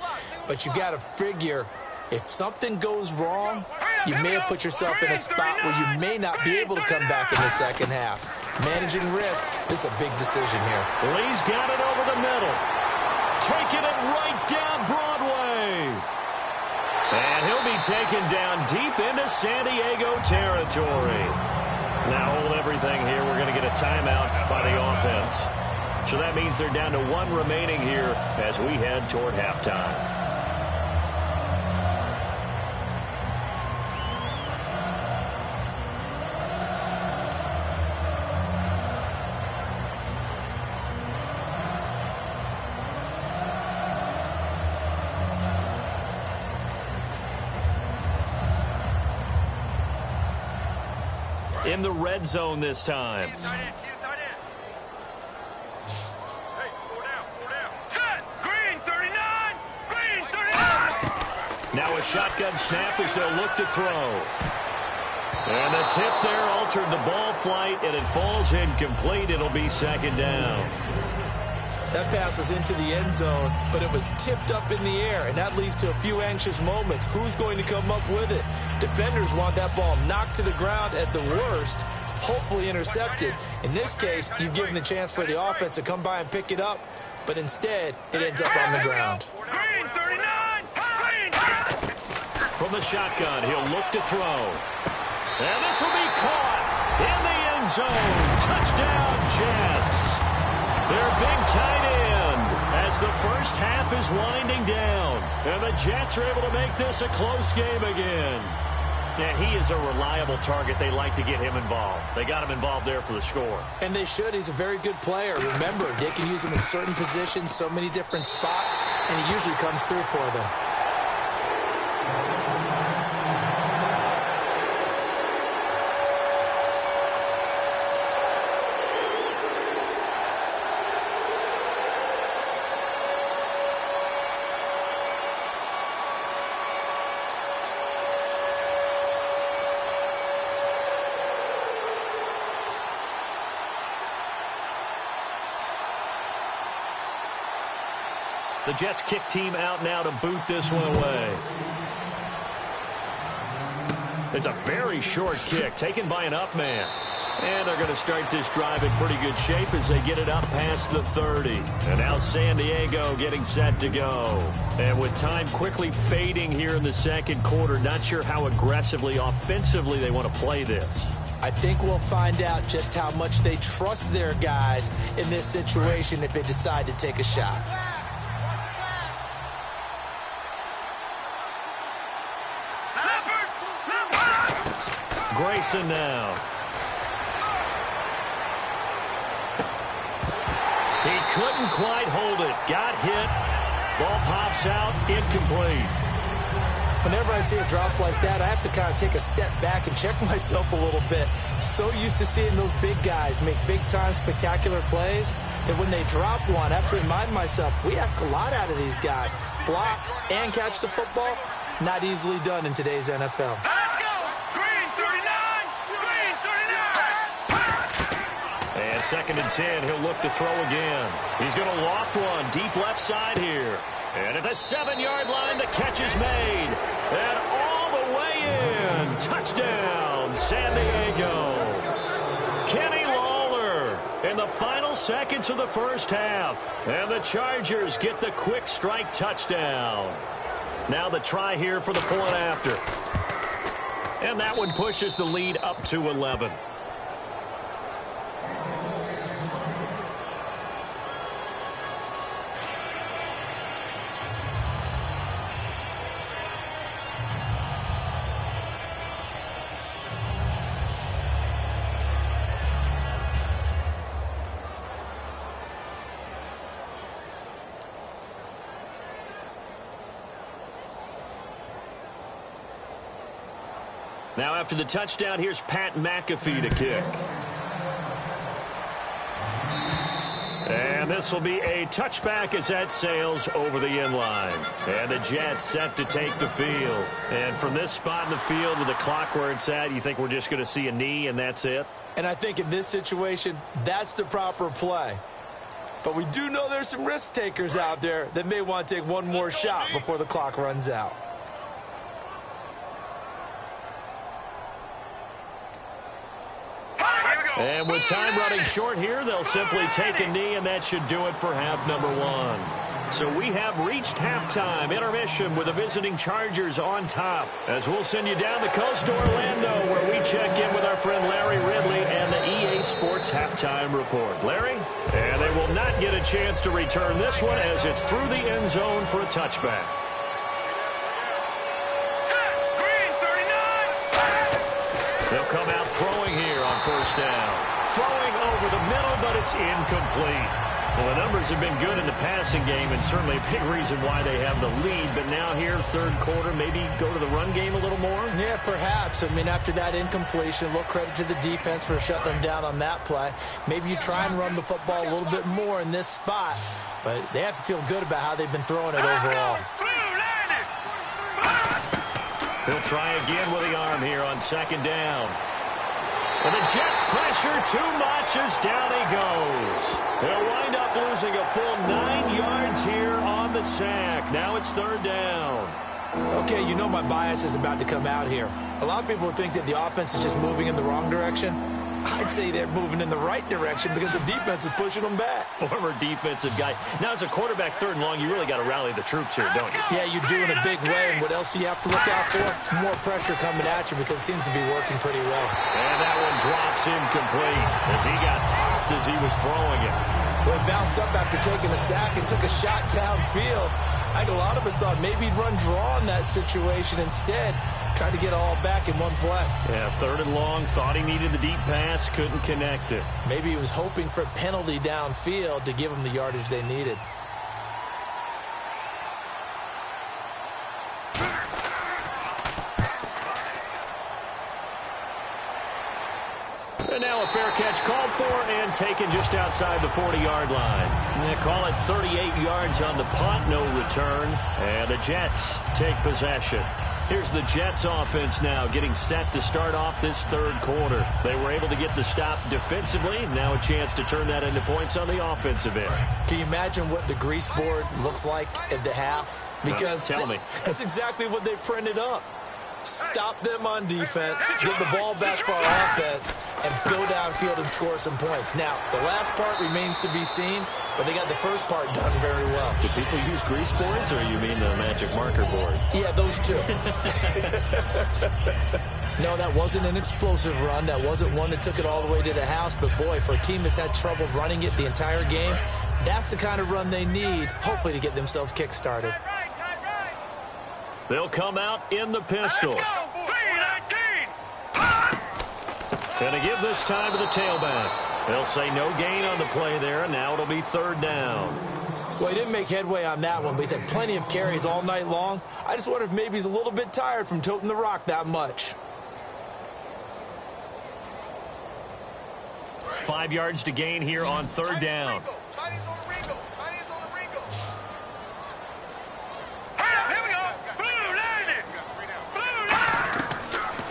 But you got to figure if something goes wrong, you may have put yourself in a spot where you may not be able to come back in the second half. Managing risk, this is a big decision here. Lee's got it over the middle. Taking it right down Broadway. And he'll be taken down deep into San Diego territory. Now hold everything here. We're going to get a timeout by the offense. So that means they're down to 1 remaining here as we head toward halftime. In the red zone this time. Now a shotgun snap as they'll look to throw. And the tip there altered the ball flight, and it falls incomplete. It'll be second down. That pass was into the end zone, but it was tipped up in the air, and that leads to a few anxious moments. Who's going to come up with it? Defenders want that ball knocked to the ground at the worst, hopefully intercepted. In this case, you've given the chance for the offense to come by and pick it up, but instead, it ends up on the ground. From the shotgun, he'll look to throw. And this will be caught in the end zone. Touchdown, Jets. Their big tight end as the first half is winding down. And the Jets are able to make this a close game again. Yeah, he is a reliable target. They like to get him involved. They got him involved there for the score. And they should. He's a very good player. Remember, they can use him in certain positions, so many different spots, and he usually comes through for them. The Jets kick team out now to boot this one away. It's a very short kick taken by an up man. And they're going to start this drive in pretty good shape as they get it up past the 30. And now San Diego getting set to go. And with time quickly fading here in the second quarter, not sure how aggressively, offensively they want to play this. I think we'll find out just how much they trust their guys in this situation if they decide to take a shot. Grayson now. He couldn't quite hold it. Got hit. Ball pops out. Incomplete. Whenever I see a drop like that, I have to kind of take a step back and check myself a little bit. So used to seeing those big guys make big-time spectacular plays that when they drop one, I have to remind myself, we ask a lot out of these guys. Block and catch the football, not easily done in today's NFL. Let's go! Green 39! Green 39! And second and 10, he'll look to throw again. He's going to loft one deep left side here. And at the 7-yard line, the catch is made. And all the way in. Touchdown, San Diego. Kenny Lawler in the final seconds of the first half. And the Chargers get the quick strike touchdown. Now the try here for the point after. And that one pushes the lead up to 11. Now after the touchdown, here's Pat McAfee to kick. And this will be a touchback as that sails over the inline. And the Jets set to take the field. And from this spot in the field with the clock where it's at, you think we're just going to see a knee and that's it? And I think in this situation, that's the proper play. But we do know there's some risk takers out there that may want to take one more shot before the clock runs out. And with time running short here, they'll simply take a knee, and that should do it for half number one. So we have reached halftime. Intermission with the visiting Chargers on top. As we'll send you down the coast to Orlando, where we check in with our friend Larry Ridley and the EA Sports Halftime Report. Larry? And they will not get a chance to return this one as it's through the end zone for a touchback. They'll come out throwing here on first down. Throwing over the middle, but it's incomplete. Well, the numbers have been good in the passing game, and certainly a big reason why they have the lead. But now here, third quarter, maybe go to the run game a little more? Yeah, perhaps. I mean, after that incompletion, a little credit to the defense for shutting them down on that play. Maybe you try and run the football a little bit more in this spot. But they have to feel good about how they've been throwing it overall. He'll try again with the arm here on second down. And the Jets pressure too much as down he goes. They'll wind up losing a full 9 yards here on the sack. Now it's third down. Okay, you know my bias is about to come out here. A lot of people think that the offense is just moving in the wrong direction. I'd say they're moving in the right direction because the defense is pushing them back. Former defensive guy. Now, as a quarterback, third and long, you really got to rally the troops here, don't you? Yeah, you do in a big way. And what else do you have to look out for? More pressure coming at you because it seems to be working pretty well. And that one drops incomplete as he got popped as he was throwing it. Well, he bounced up after taking a sack and took a shot downfield. I think a lot of us thought maybe he'd run draw in that situation instead. Tried to get it all back in one play. Yeah, third and long, thought he needed the deep pass, couldn't connect it. Maybe he was hoping for a penalty downfield to give them the yardage they needed. And now a fair catch called for and taken just outside the 40-yard line. And they call it 38 yards on the punt, no return. And the Jets take possession. Here's the Jets offense now getting set to start off this third quarter. They were able to get the stop defensively. Now a chance to turn that into points on the offensive end. Can you imagine what the grease board looks like at the half? Because tell me. That's exactly what they printed up. Stop them on defense, get the ball back for our offense, and go downfield and score some points. Now, the last part remains to be seen, but they got the first part done very well. Do people use grease boards, or you mean the magic marker board? Yeah, those two. No, that wasn't an explosive run. That wasn't one that took it all the way to the house. But, boy, for a team that's had trouble running it the entire game, that's the kind of run they need, hopefully, to get themselves kick-started. They'll come out in the pistol. And to give this time to the tailback. They'll say no gain on the play there, and now it'll be third down. Well, he didn't make headway on that one, but he's had plenty of carries all night long. I just wonder if maybe he's a little bit tired from toting the rock that much. 5 yards to gain here on third down.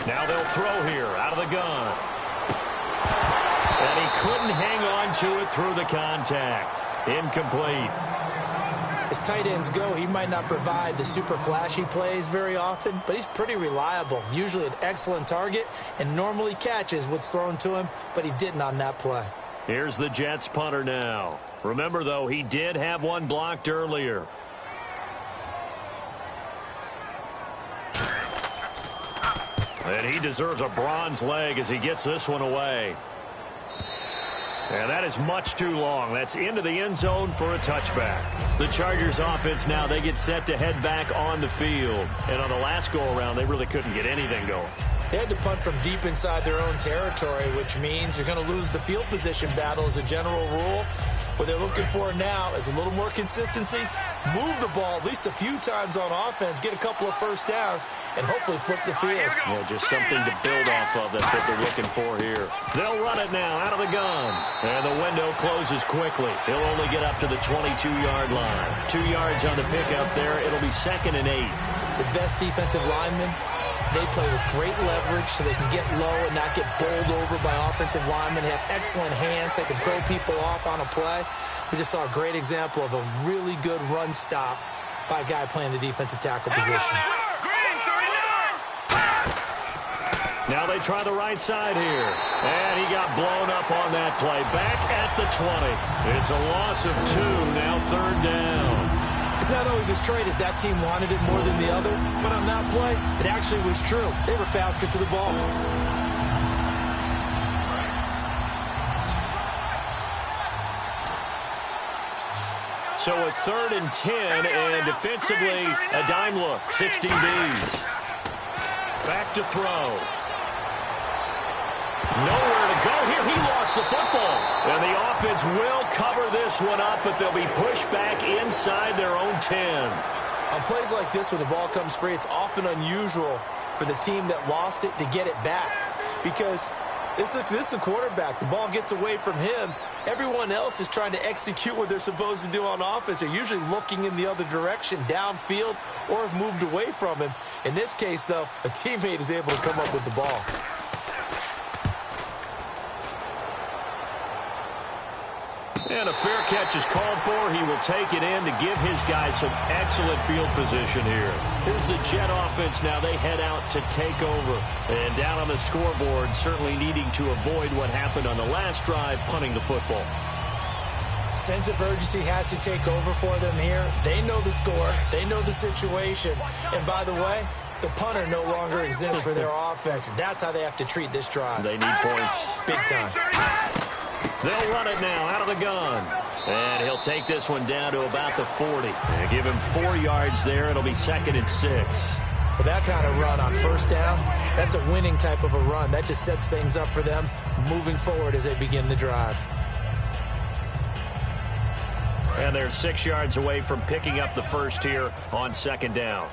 Now they'll throw here out of the gun. And he couldn't hang on to it through the contact. Incomplete. As tight ends go, he might not provide the super flashy plays very often, but he's pretty reliable. Usually an excellent target and normally catches what's thrown to him, but he didn't on that play. Here's the Jets punter now. Remember, though, he did have one blocked earlier. And he deserves a bronze leg as he gets this one away. And that is much too long. That's into the end zone for a touchback. The Chargers offense now, they get set to head back on the field. And on the last go-around, they really couldn't get anything going. They had to punt from deep inside their own territory, which means you're going to lose the field position battle as a general rule. What they're looking for now is a little more consistency, move the ball at least a few times on offense, get a couple of first downs, and hopefully flip the field. Yeah, just something to build off of. That's what they're looking for here. They'll run it now out of the gun. And the window closes quickly. He'll only get up to the 22-yard line. 2 yards on the pickup there. It'll be 2nd and 8. The best defensive linemen, they play with great leverage so they can get low and not get bowled over by offensive linemen. They have excellent hands. They can throw people off on a play. We just saw a great example of a really good run stop by a guy playing the defensive tackle position. Now they try the right side here. And he got blown up on that play. Back at the 20. It's a loss of 2, now 3rd down. It's not always as straight as that team wanted it more than the other, but on that play, it actually was true. They were faster to the ball. So a 3rd and 10, and defensively, a dime look, 16 Bs. Back to throw. Nowhere to go here. He lost the football. And the offense will cover this one up, but they'll be pushed back inside their own 10. On plays like this, when the ball comes free, it's often unusual for the team that lost it to get it back. Because this is the quarterback. The ball gets away from him. Everyone else is trying to execute what they're supposed to do on offense. They're usually looking in the other direction, downfield, or have moved away from him. In this case, though, a teammate is able to come up with the ball. And a fair catch is called for. He will take it in to give his guys some excellent field position here. Here's the Jet offense now. They head out to take over. And down on the scoreboard, certainly needing to avoid what happened on the last drive, punting the football. Sense of urgency has to take over for them here. They know the score. They know the situation. And by the way, the punter no longer exists for their offense. That's how they have to treat this drive. They need points. Big time. They'll run it now out of the gun. And he'll take this one down to about the 40. And give him 4 yards there. It'll be 2nd and 6. With that kind of run on first down, that's a winning type of a run. That just sets things up for them moving forward as they begin the drive. And they're 6 yards away from picking up the first here on 2nd down.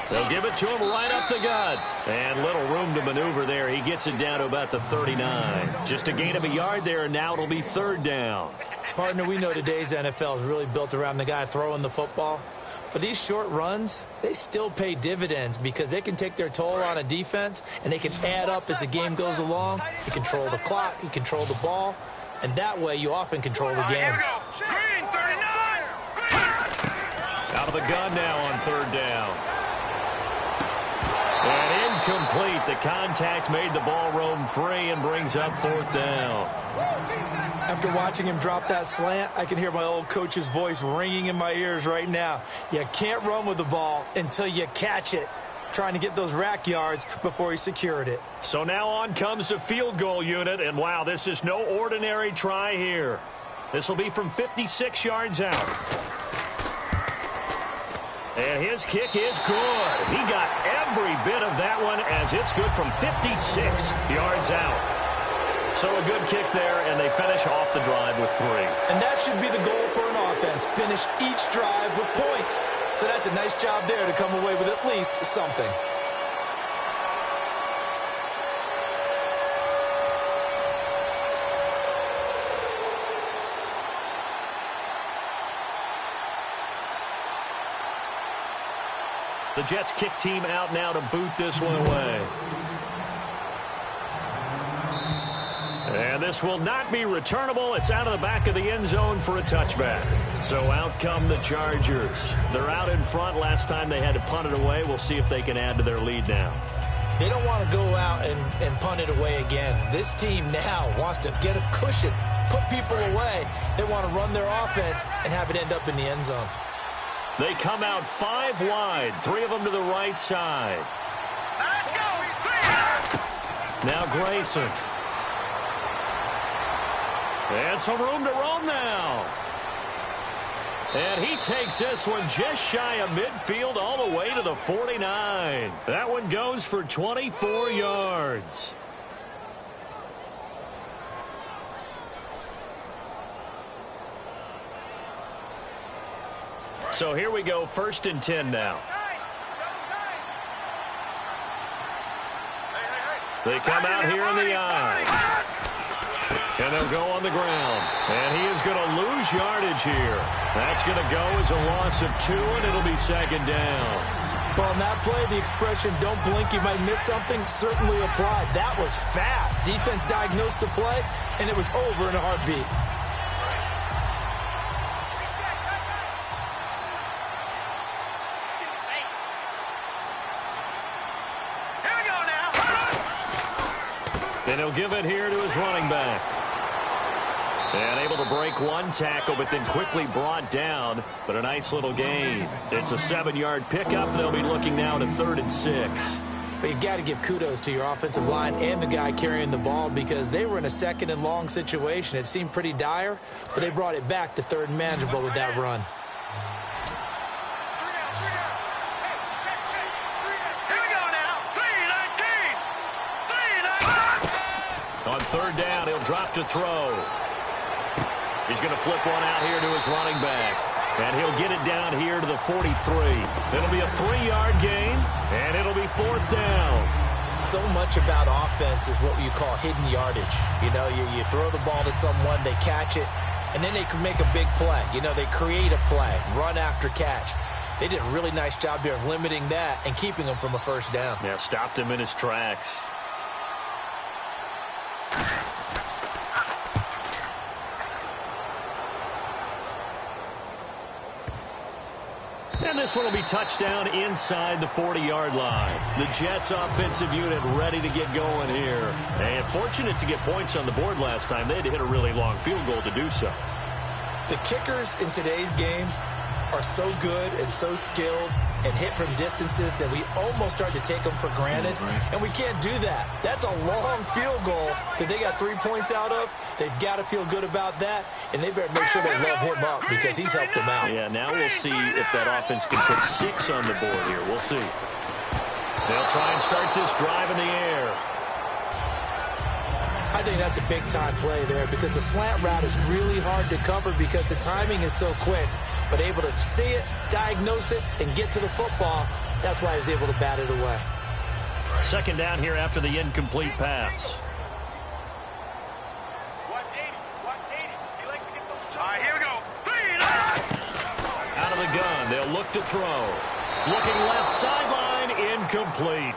They'll give it to him right up the gut. And little room to maneuver there. He gets it down to about the 39. Just a gain of a yard there, and now it'll be 3rd down. Partner, we know today's NFL is really built around the guy throwing the football. But these short runs, they still pay dividends because they can take their toll on a defense, and they can add up as the game goes along. You control the clock, you control the ball, and that way you often control the game. Green, 39! Out of the gun now on 3rd down. And incomplete. The contact made the ball roam free and brings up 4th down. After watching him drop that slant, I can hear my old coach's voice ringing in my ears right now. You can't run with the ball until you catch it. Trying to get those rack yards before he secured it. So now on comes the field goal unit. And wow, this is no ordinary try here. This will be from 56 yards out. And his kick is good. He got every bit of that one as it's good from 56 yards out. So a good kick there, and they finish off the drive with 3. And that should be the goal for an offense. Finish each drive with points. So that's a nice job there to come away with at least something. The Jets kick team out now to boot this one away. And this will not be returnable. It's out of the back of the end zone for a touchback. So out come the Chargers. They're out in front. Last time they had to punt it away. We'll see if they can add to their lead now. They don't want to go out and punt it away again. This team now wants to get a cushion, put people away. They want to run their offense and have it end up in the end zone. They come out 5 wide, 3 of them to the right side. Let's go! Now Grayson. And some room to roam now. And he takes this one just shy of midfield all the way to the 49. That one goes for 24 yards. So here we go, 1st and 10 now. They come out here in the I. And they'll go on the ground. And he is going to lose yardage here. That's going to go as a loss of 2, and it'll be 2nd down. Well, on that play, the expression, don't blink, you might miss something, certainly applied. That was fast. Defense diagnosed the play, and it was over in a heartbeat. Here we go now. And he'll give it here to his running back. And able to break one tackle, but then quickly brought down. But a nice little gain. It's a 7-yard pickup. They'll be looking now to 3rd and 6. But you've got to give kudos to your offensive line and the guy carrying the ball because they were in a 2nd and long situation. It seemed pretty dire, but they brought it back to 3rd and manageable with that run. Here we go now. 3-19. On 3rd down, he'll drop to throw. He's going to flip one out here to his running back. And he'll get it down here to the 43. It'll be a 3-yard gain, and it'll be 4th down. So much about offense is what you call hidden yardage. You know, you throw the ball to someone, they catch it, and then they can make a big play. You know, they create a play, run after catch. They did a really nice job here of limiting that and keeping him from a 1st down. Yeah, stopped him in his tracks. And this one will be touchdown inside the 40-yard line. The Jets offensive unit ready to get going here. And fortunate to get points on the board last time. They had to hit a really long field goal to do so. The kickers in today's game are so good and so skilled and hit from distances that we almost start to take them for granted. And we can't do that. That's a long field goal that they got 3 points out of. They've got to feel good about that, and they better make sure they love him up because he's helped them out. Yeah, now we'll see if that offense can put 6 on the board here. We'll see. They'll try and start this drive in the air. I think that's a big-time play there because the slant route is really hard to cover because the timing is so quick. But able to see it, diagnose it, and get to the football, that's why he was able to bat it away. 2nd down here after the incomplete pass. Watch 80. Watch 80. He likes to get those. All right, here we go. Out of the gun, they'll look to throw. Looking left sideline, incomplete.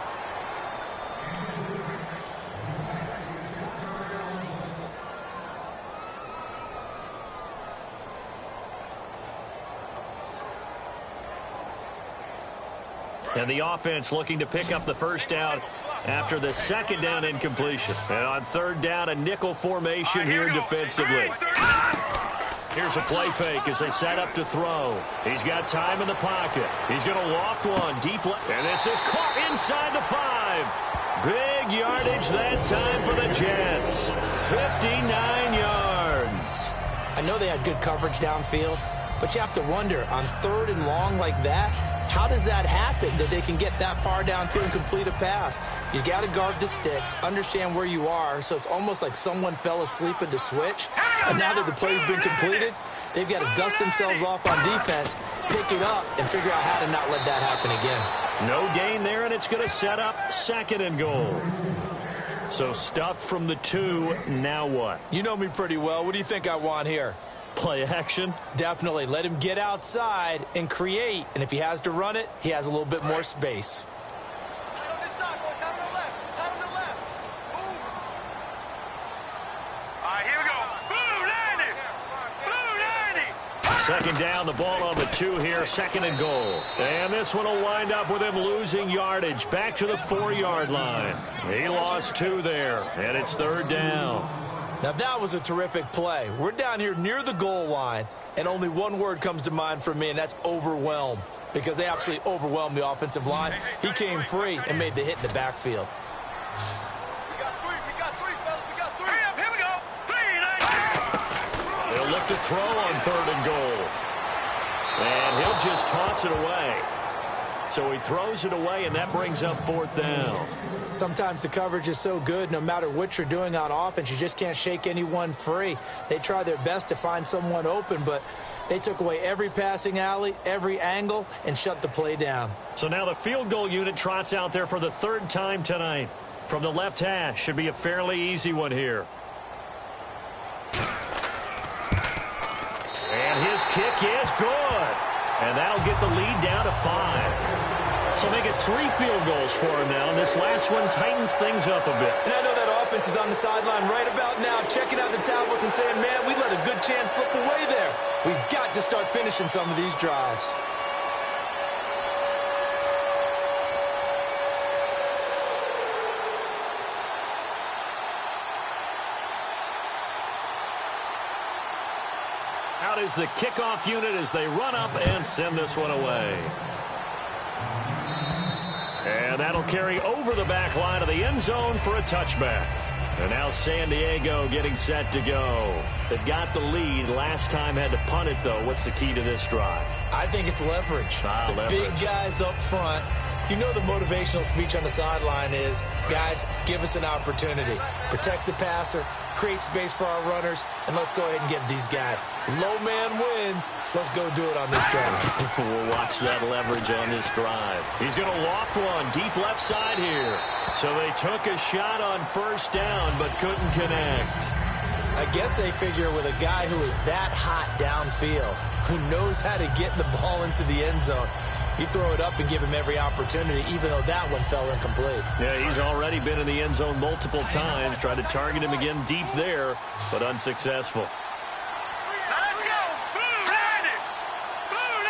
And the offense looking to pick up the 1st down after the 2nd down incompletion. And on 3rd down, a nickel formation here defensively. Here's a play fake as they set up to throw. He's got time in the pocket. He's going to loft one deep left. And this is caught inside the 5. Big yardage that time for the Jets. 59 yards. I know they had good coverage downfield, but you have to wonder, on 3rd and long like that, how does that happen that they can get that far downfield and complete a pass? You got to guard the sticks, understand where you are, so it's almost like someone fell asleep at the switch. And now that the play's been completed, they've got to dust themselves off on defense, pick it up, and figure out how to not let that happen again. No gain there, and it's going to set up 2nd and goal. So stuffed from the 2, now what? You know me pretty well. What do you think I want here? Play action? Definitely. Let him get outside and create. And if he has to run it, he has a little bit more space. Tight on this side, boys. Tight on the left. Tight on the left. Move. All right, here we go. Blue 90. Blue 90. 2nd down, the ball on the 2 here, 2nd and goal. And this one will wind up with him losing yardage back to the 4-yard line. He lost 2 there, and it's 3rd down. Now, that was a terrific play. We're down here near the goal line, and only one word comes to mind for me, and that's overwhelm, because they absolutely overwhelmed the offensive line. He came free and made the hit in the backfield. We got 3, fellas. We got 3. Hurry up, here we go. 3, 90. They'll look to throw on 3rd and goal. And he'll just toss it away. So he throws it away, and that brings up 4th down. Sometimes the coverage is so good, no matter what you're doing on offense, you just can't shake anyone free. They try their best to find someone open, but They took away every passing alley, every angle, and shut the play down. So now the field goal unit trots out there for the third time tonight. From the left hash, should be a fairly easy one here. And his kick is good. And that'll get the lead down to 5. So make it 3 field goals for him now. And this last one tightens things up a bit. And I know that offense is on the sideline right about now, checking out the tablets and saying, man, we let a good chance slip away there. We've got to start finishing some of these drives. Out is the kickoff unit as they run up and send this one away. And that'll carry over the back line of the end zone for a touchback. And now San Diego getting set to go. They've got the lead. Last time had to punt it, though. What's the key to this drive? I think it's leverage. Leverage. Big guys up front. You know the motivational speech on the sideline is, guys, give us an opportunity. Protect the passer, create space for our runners, and let's go ahead and give these guys. Low man wins. Let's go do it on this drive. We'll watch that leverage on this drive. He's going to loft one deep left side here. So they took a shot on first down but couldn't connect. I guess they figure with a guy who is that hot downfield, who knows how to get the ball into the end zone, you throw it up and give him every opportunity, even though that one fell incomplete. Yeah, he's already been in the end zone multiple times. Tried to target him again deep there, but unsuccessful. Let's go! Blue 90! Blue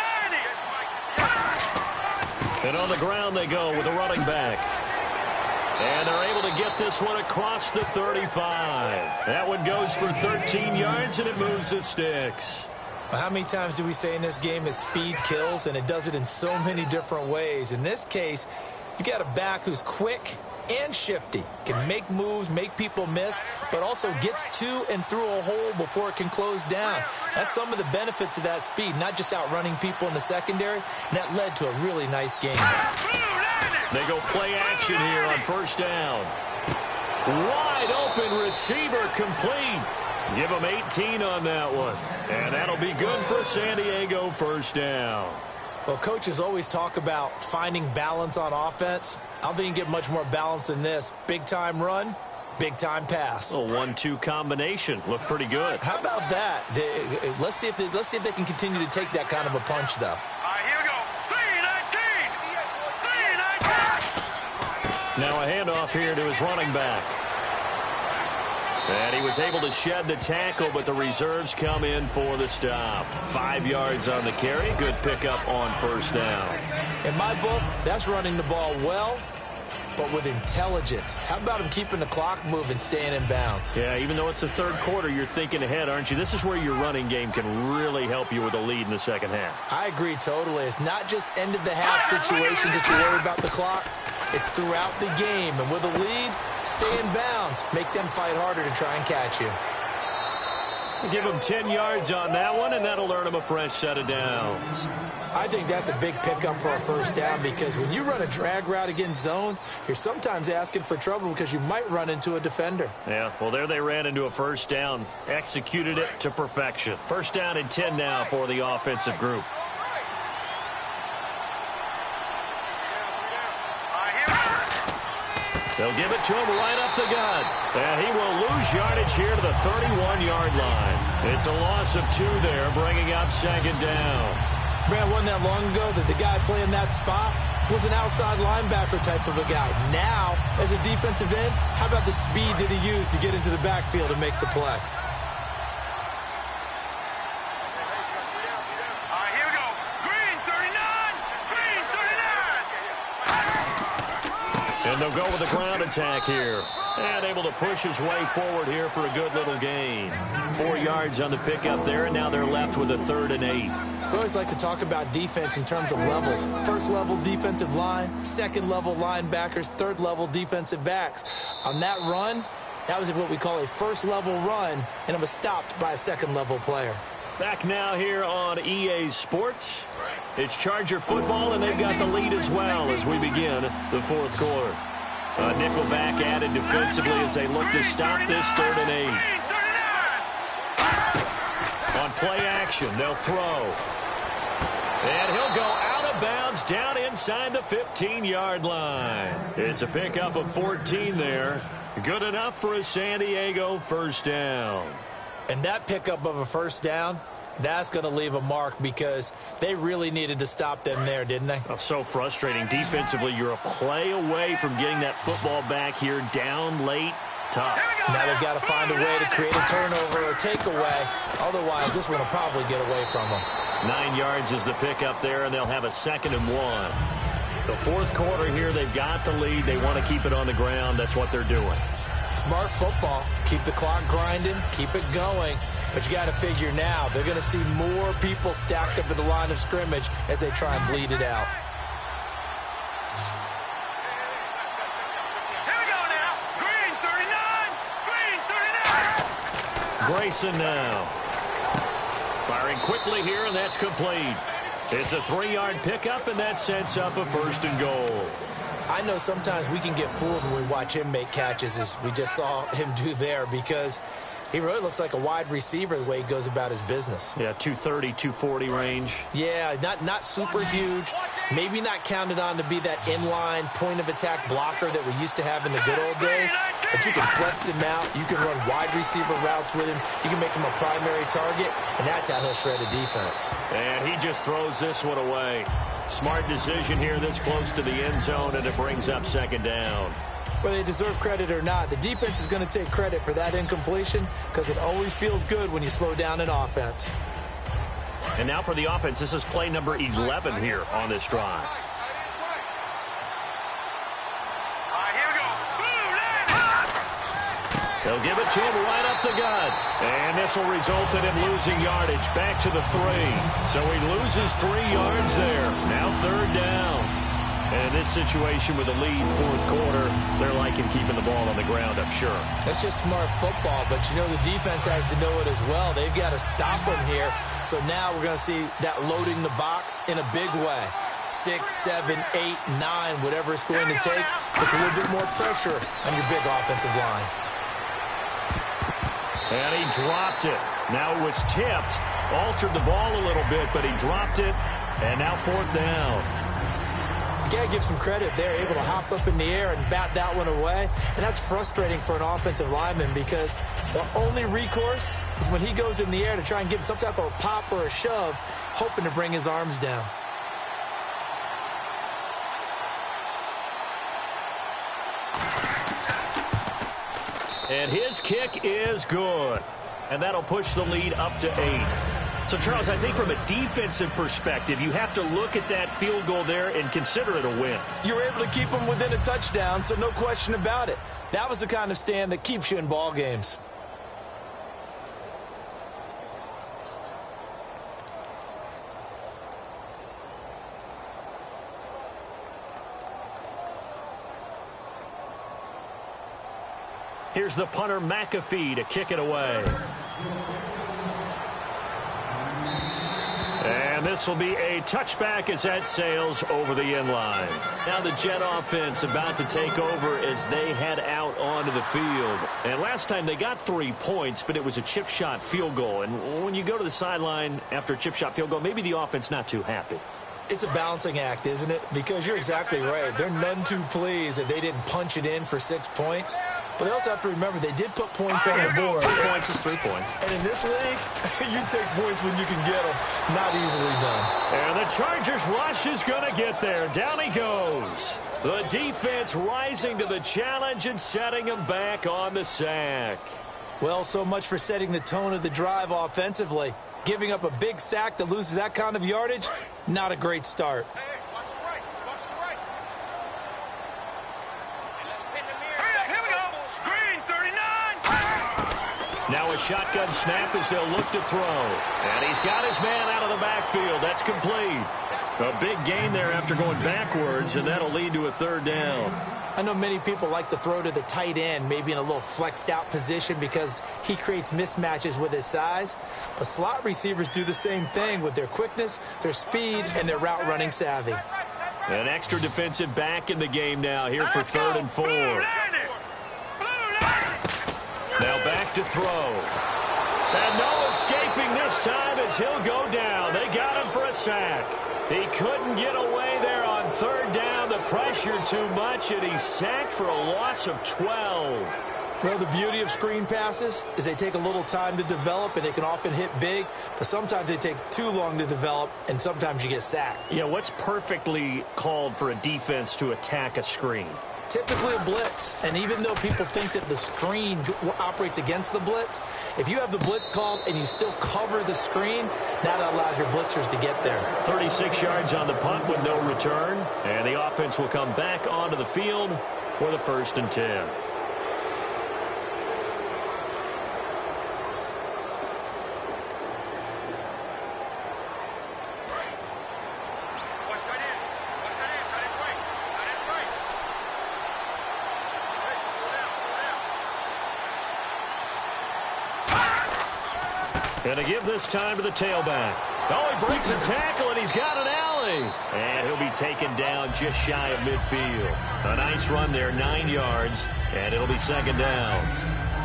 90! And on the ground they go with a running back. And they're able to get this one across the 35. That one goes for 13 yards, and it moves the sticks. How many times do we say in this game is speed kills, and it does it in so many different ways. In this case, you got a back who's quick and shifty, can make moves, make people miss, but also gets to and through a hole before it can close down. That's some of the benefits of that speed, not just outrunning people in the secondary, and that led to a really nice game. They go play action here on first down. Wide open receiver complete. Give them 18 on that one. And that'll be good for San Diego first down. Well, coaches always talk about finding balance on offense. I don't think you get much more balance than this. Big-time run, big-time pass. A 1-2 combination. Looked pretty good. How about that? Let's see if they can continue to take that kind of a punch, though. All right, here we go. 3-19! 3-19! Now a handoff here to his running back. And he was able to shed the tackle, but the reserves come in for the stop. 5 yards on the carry. Good pickup on first down. In my book, that's running the ball well, but with intelligence. How about him keeping the clock moving, staying in bounds? Yeah, even though it's the third quarter, you're thinking ahead, aren't you? This is where your running game can really help you with a lead in the second half. I agree totally. It's not just end-of-the-half situations that you worry about the clock. It's throughout the game. And with a lead, stay in bounds. Make them fight harder to try and catch you. Give them 10 yards on that one, and that'll earn them a fresh set of downs. I think that's a big pickup for a first down because when you run a drag route against zone, you're sometimes asking for trouble because you might run into a defender. Yeah, well, there they ran into a first down. Executed it to perfection. First down and 10 now for the offensive group. They'll give it to him right up the gut. And he will lose yardage here to the 31-yard line. It's a loss of 2 there, bringing up second down. Man, it wasn't that long ago that the guy playing that spot was an outside linebacker type of a guy. Now, as a defensive end, how about the speed that he used to get into the backfield and make the play? And they'll go with a ground attack here. And able to push his way forward here for a good little gain. 4 yards on the pickup there, and now they're left with a 3rd and 8. We always like to talk about defense in terms of levels. First level defensive line, second level linebackers, third level defensive backs. On that run, that was what we call a first level run, and it was stopped by a second level player. Back now here on EA Sports. It's Charger football, and they've got the lead as well as we begin the fourth quarter. Nickelback added defensively as they look to stop this 3rd and 8. On play action. action. They'll throw. And he'll go out of bounds down inside the 15-yard line. It's a pickup of 14 there. Good enough for a San Diego first down. And that pickup of a first down, that's going to leave a mark because they really needed to stop them there, didn't they? Oh, so frustrating. Defensively, you're a play away from getting that football back here down late. Tough. Now they've got to find a way to create a turnover or takeaway. Otherwise, this one will probably get away from them. 9 yards is the pickup there, and they'll have a 2nd and 1. The fourth quarter here, they've got the lead. They want to keep it on the ground. That's what they're doing. Smart football. Keep the clock grinding. Keep it going. But you got to figure now, they're going to see more people stacked up at the line of scrimmage as they try and bleed it out. Grayson now. Firing quickly here, and that's complete. It's a 3-yard pickup, and that sets up a 1st and goal. I know sometimes we can get fooled when we watch him make catches, as we just saw him do there, because he really looks like a wide receiver the way he goes about his business. Yeah, 230, 240 range. Yeah, not super huge. Maybe not counted on to be that inline point-of-attack blocker that we used to have in the good old days. But you can flex him out. You can run wide receiver routes with him. You can make him a primary target, and that's how he'll shred a defense. And he just throws this one away. Smart decision here this close to the end zone, and it brings up 2nd down. Whether they deserve credit or not, the defense is going to take credit for that incompletion because it always feels good when you slow down an offense. And now for the offense, this is play number 11 here on this drive. They'll give it to him right up the gut. And this will result in him losing yardage back to the 3. So he loses 3 yards there. Now 3rd down. And in this situation with a lead, 4th quarter, they're liking keeping the ball on the ground, I'm sure. That's just smart football, but you know the defense has to know it as well. They've got to stop them here. So now we're going to see that loading the box in a big way. 6, 7, 8, 9, whatever it's going to take. Puts a little bit more pressure on your big offensive line. And he dropped it. Now it was tipped. Altered the ball a little bit, but he dropped it. And now 4th down. You got to give some credit. They're able to hop up in the air and bat that one away. And that's frustrating for an offensive lineman because the only recourse is when he goes in the air to try and give some type of a pop or a shove, hoping to bring his arms down. And his kick is good. And that'll push the lead up to 8. So, Charles, I think from a defensive perspective, you have to look at that field goal there and consider it a win. You were able to keep them within a touchdown, so no question about it. That was the kind of stand that keeps you in ball games. Here's the punter, McAfee, to kick it away. And this will be a touchback as that sails over the end line. Now the Jet offense about to take over as they head out onto the field. And last time they got 3 points, but it was a chip shot field goal. And when you go to the sideline after a chip shot field goal, maybe the offense not too happy. It's a balancing act, isn't it? Because you're exactly right. They're none too pleased that they didn't punch it in for 6 points. But they also have to remember they did put points on the board. 3 points is 3 points. And in this league, you take points when you can get them. Not easily done. And the Chargers rush is going to get there. Down he goes. The defense rising to the challenge and setting him back on the sack. Well, so much for setting the tone of the drive offensively. Giving up a big sack that loses that kind of yardage, not a great start. Now a shotgun snap as they'll look to throw. And he's got his man out of the backfield. That's complete. A big gain there after going backwards, and that'll lead to a 3rd down. I know many people like to throw to the tight end, maybe in a little flexed out position because he creates mismatches with his size. But slot receivers do the same thing with their quickness, their speed, and their route running savvy. An extra defensive back in the game now here for 3rd and 4. Now back to throw. And no escaping this time as he'll go down. They got him for a sack. He couldn't get away there on third down. The pressure too much, and he's sacked for a loss of 12. Well, the beauty of screen passes is they take a little time to develop, and they can often hit big, but sometimes they take too long to develop, and sometimes you get sacked. Yeah, what's perfectly called for a defense to attack a screen? Typically a blitz, and even though people think that the screen operates against the blitz, if you have the blitz called and you still cover the screen, now that allows your blitzers to get there. 36 yards on the punt with no return, and the offense will come back onto the field for the 1st and 10. Going to give this time to the tailback. Oh, he breaks a tackle, and he's got an alley. And he'll be taken down just shy of midfield. A nice run there, 9 yards, and it'll be 2nd down.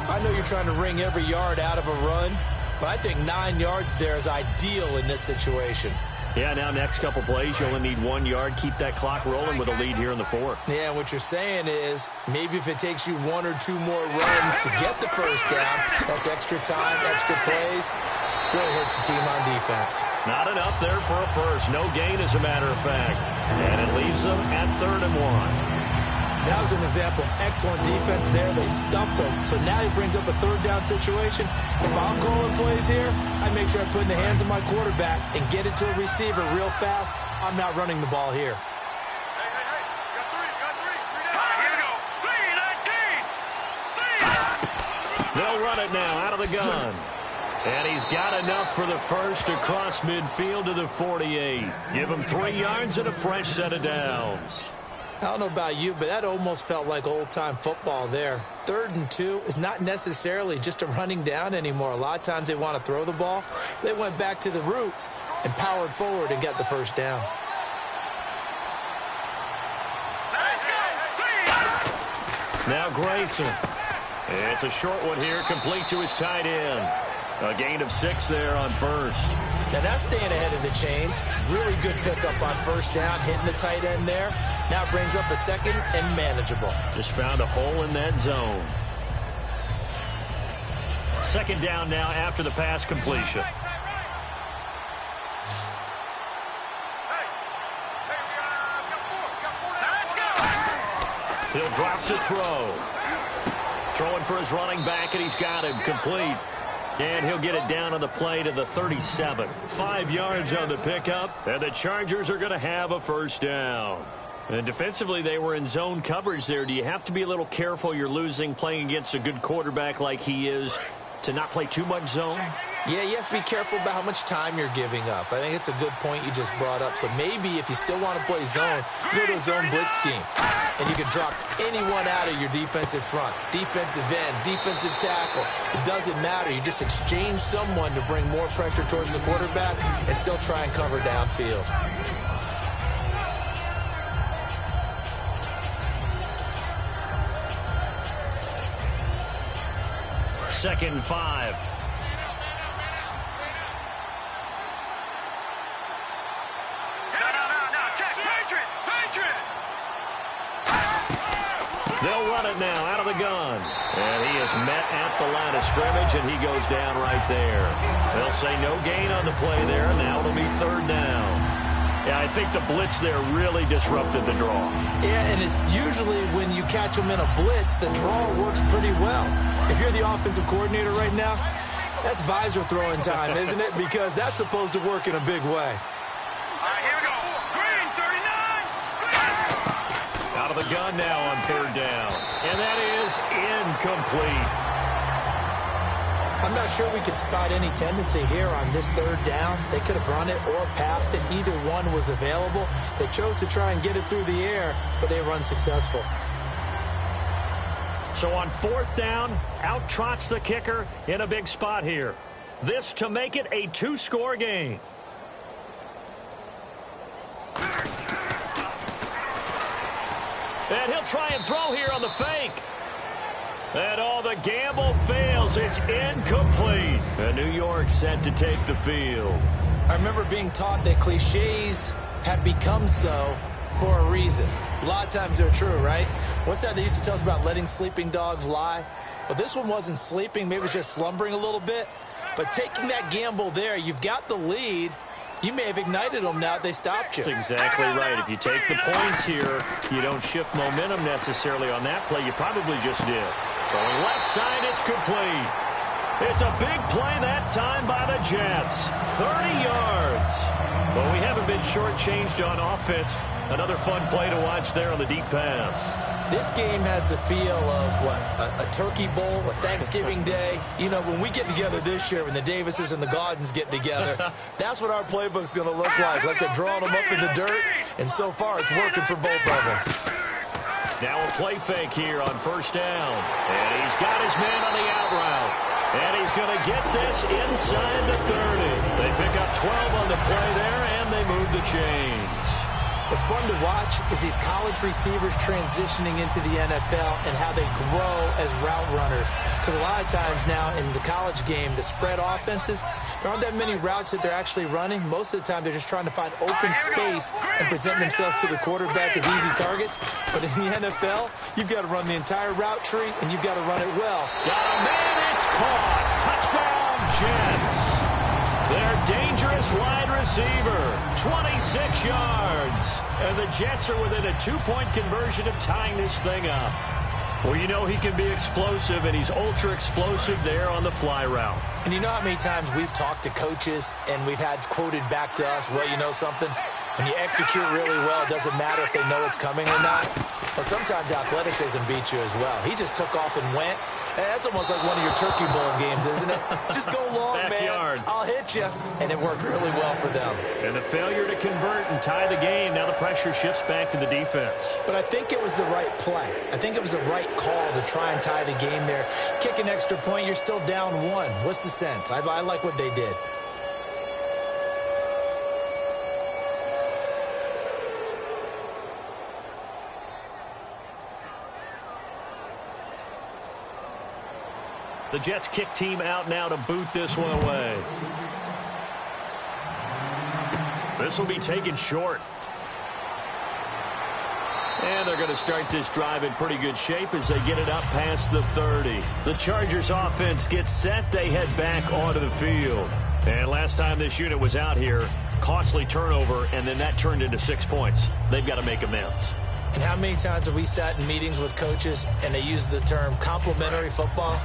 I know you're trying to wring every yard out of a run, but I think 9 yards there is ideal in this situation. Yeah, now next couple plays, you only need 1 yard. Keep that clock rolling with a lead here in the 4th. Yeah, what you're saying is maybe if it takes you 1 or 2 more runs to get the first down, that's extra time, extra plays. Really hurts the team on defense. Not enough there for a first. No gain, as a matter of fact. And it leaves them at 3rd and 1. That was an example of excellent defense there. They stumped him. So now he brings up a 3rd down situation. If I'm calling plays here, I make sure I put in the hands of my quarterback and get it to a receiver real fast. I'm not running the ball here. Hey, got three down. Here we go. 3, 19. They'll run it now out of the gun. And he's got enough for the first across midfield to the 48. Give him 3 yards and a fresh set of downs. I don't know about you, but that almost felt like old-time football there. 3rd and 2 is not necessarily just a running down anymore. A lot of times they want to throw the ball. They went back to the roots and powered forward and got the first down. Let's go. Now Grayson. It's a short one here, complete to his tight end. A gain of 6 there on first. Now that's staying ahead of the chains. Really good pickup on first down, hitting the tight end there. Now brings up a 2nd and manageable. Just found a hole in that zone. 2nd down now after the pass completion. Hey, we got 4. He'll drop to throw. Throwing for his running back, and he's got him complete. And he'll get it down on the play to the 37. 5 yards on the pickup, and the Chargers are going to have a first down. And defensively, they were in zone coverage there. Do you have to be a little careful you're losing playing against a good quarterback like he is to not play too much zone? Yeah, you have to be careful about how much time you're giving up. I think it's a good point you just brought up. So maybe if you still want to play zone, you go to a zone blitz scheme. And you can drop anyone out of your defensive front. Defensive end, defensive tackle. It doesn't matter. You just exchange someone to bring more pressure towards the quarterback and still try and cover downfield. Second and 5. They'll run it now out of the gun. And he is met at the line of scrimmage, and he goes down right there. They'll say no gain on the play there. Now it'll be 3rd down. Yeah, I think the blitz there really disrupted the draw. Yeah, and it's usually when you catch them in a blitz, the draw works pretty well. If you're the offensive coordinator right now, that's visor throwing time, isn't it? Because that's supposed to work in a big way. All right, here we go. Green, 39. Out of the gun now on 3rd down. And that is incomplete. I'm not sure we could spot any tendency here on this 3rd down. They could have run it or passed it. Either one was available. They chose to try and get it through the air, but they were unsuccessful. So on 4th down, out trots the kicker in a big spot here. This to make it a 2-score game. And he'll try and throw here on the fake. And all the gamble fails. It's incomplete. And New York set to take the field. I remember being taught that cliches have become so for a reason. A lot of times they're true, right? What's that they used to tell us about letting sleeping dogs lie? Well, this one wasn't sleeping. Maybe it was just slumbering a little bit. But taking that gamble there, you've got the lead. You may have ignited them now that they stopped you. That's exactly right. If you take the points here, you don't shift momentum necessarily on that play. You probably just did. Throwing left side, it's complete. It's a big play that time by the Jets. 30 yards. But we haven't been shortchanged on offense. Another fun play to watch there on the deep pass. This game has the feel of, what, a turkey bowl, a Thanksgiving day. You know, when we get together this year, when the Davises and the Gaudens get together, that's what our playbook's going to look like they're drawing them up in the dirt, and so far it's working for both of them. Now a play fake here on first down. And he's got his man on the out route. And he's going to get this inside the 30. They pick up 12 on the play there, and they move the chains. What's fun to watch is these college receivers transitioning into the NFL and how they grow as route runners. Because a lot of times now in the college game, the spread offenses, there aren't that many routes that they're actually running. Most of the time, they're just trying to find open space and present themselves to the quarterback as easy targets. But in the NFL, you've got to run the entire route tree, and you've got to run it well. Got a man, it's caught. Touchdown, Jets. Their dangerous wide receiver, 26 yards. And the Jets are within a 2-point conversion of tying this thing up. Well, you know he can be explosive, and he's ultra-explosive there on the fly route. And you know how many times we've talked to coaches and we've had quoted back to us, well, you know something? When you execute really well, it doesn't matter if they know it's coming or not. Well, sometimes athleticism beats you as well. He just took off and went. That's almost like one of your Turkey Bowl games, isn't it? Just go long, Backyard. man. I'll hit you. And it worked really well for them. And the failure to convert and tie the game. Now the pressure shifts back to the defense. But I think it was the right play. I think it was the right call to try and tie the game there. Kick an extra point, you're still down one. What's the sense? I like what they did. The Jets kick team out now to boot this one away. This will be taken short. And they're going to start this drive in pretty good shape as they get it up past the 30. The Chargers offense gets set. They head back onto the field. And last time this unit was out here, costly turnover, and then that turned into 6 points. They've got to make amends. And how many times have we sat in meetings with coaches and they use the term complementary football?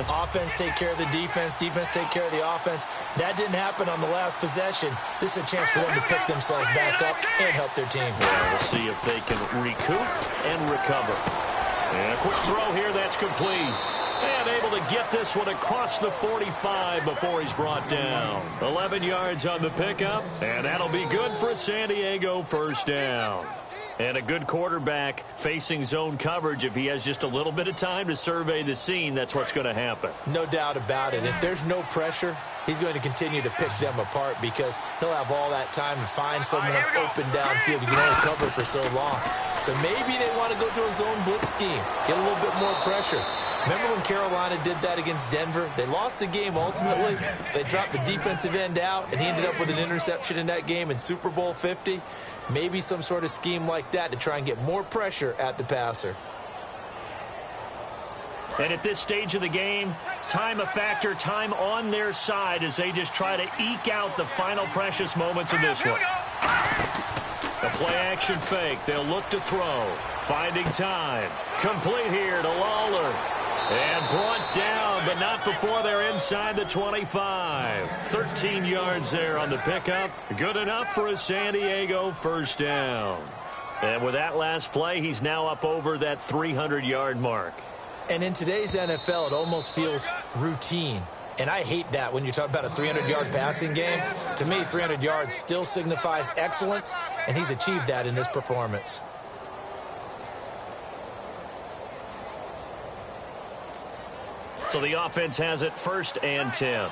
Offense take care of the defense, defense take care of the offense. That didn't happen on the last possession. This is a chance for them to pick themselves back up and help their team. Well, we'll see if they can recoup and recover. And a quick throw here, that's complete. And able to get this one across the 45 before he's brought down. 11 yards on the pickup, and that'll be good for a San Diego first down. And a good quarterback facing zone coverage. If he has just a little bit of time to survey the scene, that's what's going to happen. No doubt about it. If there's no pressure, he's going to continue to pick them apart because he'll have all that time to find someone open downfield. You can only cover for so long. So maybe they want to go through a zone blitz scheme, get a little bit more pressure. Remember when Carolina did that against Denver? They lost the game ultimately. They dropped the defensive end out, and he ended up with an interception in that game in Super Bowl 50. Maybe some sort of scheme like that to try and get more pressure at the passer. And at this stage of the game, time a factor, time on their side as they just try to eke out the final precious moments of this one. The play-action fake. They'll look to throw. Finding time. Complete here to Lawler. And brought down, but not before they're inside the 25. 13 yards there on the pickup. Good enough for a San Diego first down. And with that last play, he's now up over that 300-yard mark. And in today's NFL, it almost feels routine. And I hate that when you talk about a 300-yard passing game. To me, 300 yards still signifies excellence, and he's achieved that in this performance. So the offense has it 1st and 10.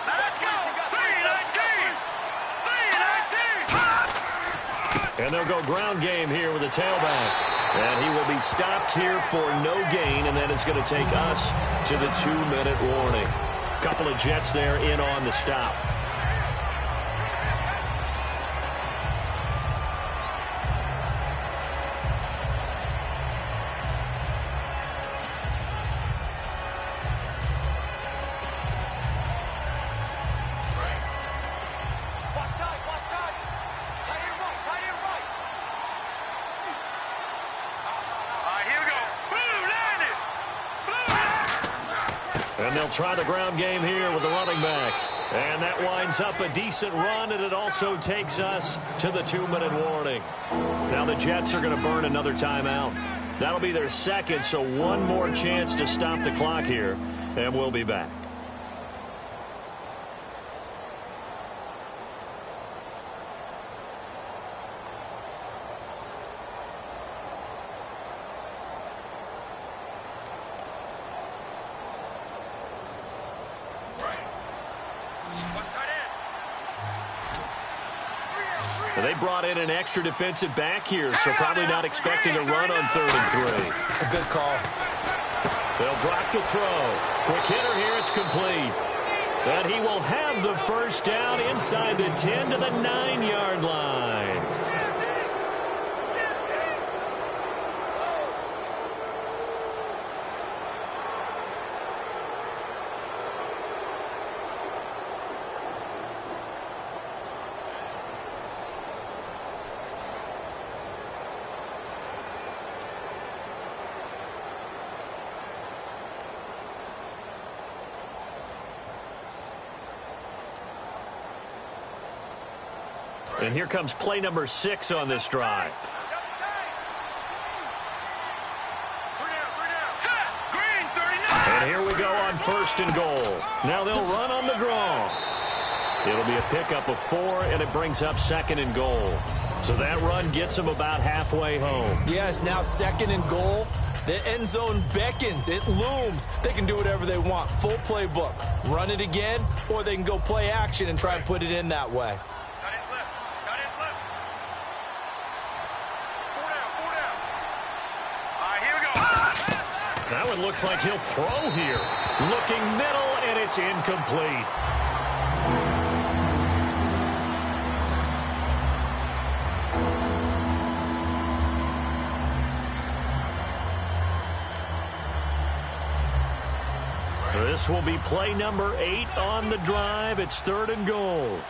Let's go. 319. 319. And they'll go ground game here with a tailback. And he will be stopped here for no gain, and then it's going to take us to the 2-minute warning. Couple of Jets there in on the stop. And they'll try the ground game here with the running back. And that winds up a decent run, and it also takes us to the 2-minute warning. Now the Jets are going to burn another timeout. That'll be their second, so one more chance to stop the clock here, and we'll be back. They brought in an extra defensive back here, so probably not expecting a run on 3rd and 3. A good call. They'll drop the throw. Quick hitter here, it's complete. And he will have the first down inside the 10 to the 9-yard line. And here comes play number 6 on this drive. And here we go on 1st and goal. Now they'll run on the draw. It'll be a pickup of 4, and it brings up 2nd and goal. So that run gets them about halfway home. Yeah, it's now 2nd and goal. The end zone beckons. It looms. They can do whatever they want. Full playbook. Run it again, or they can go play action and try and put it in that way. That one looks like he'll throw here. Looking middle, and it's incomplete. This will be play number 8 on the drive. It's 3rd and goal.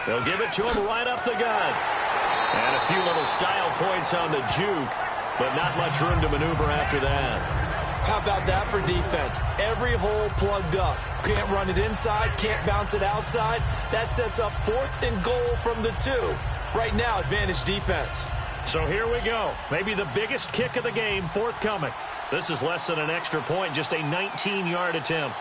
They'll give it to him right up the gut. And a few little style points on the juke, but not much room to maneuver after that. How about that for defense? Every hole plugged up. Can't run it inside, can't bounce it outside. That sets up 4th and goal from the 2. Right now, advantage defense. So here we go. Maybe the biggest kick of the game forthcoming. This is less than an extra point, just a 19-yard attempt.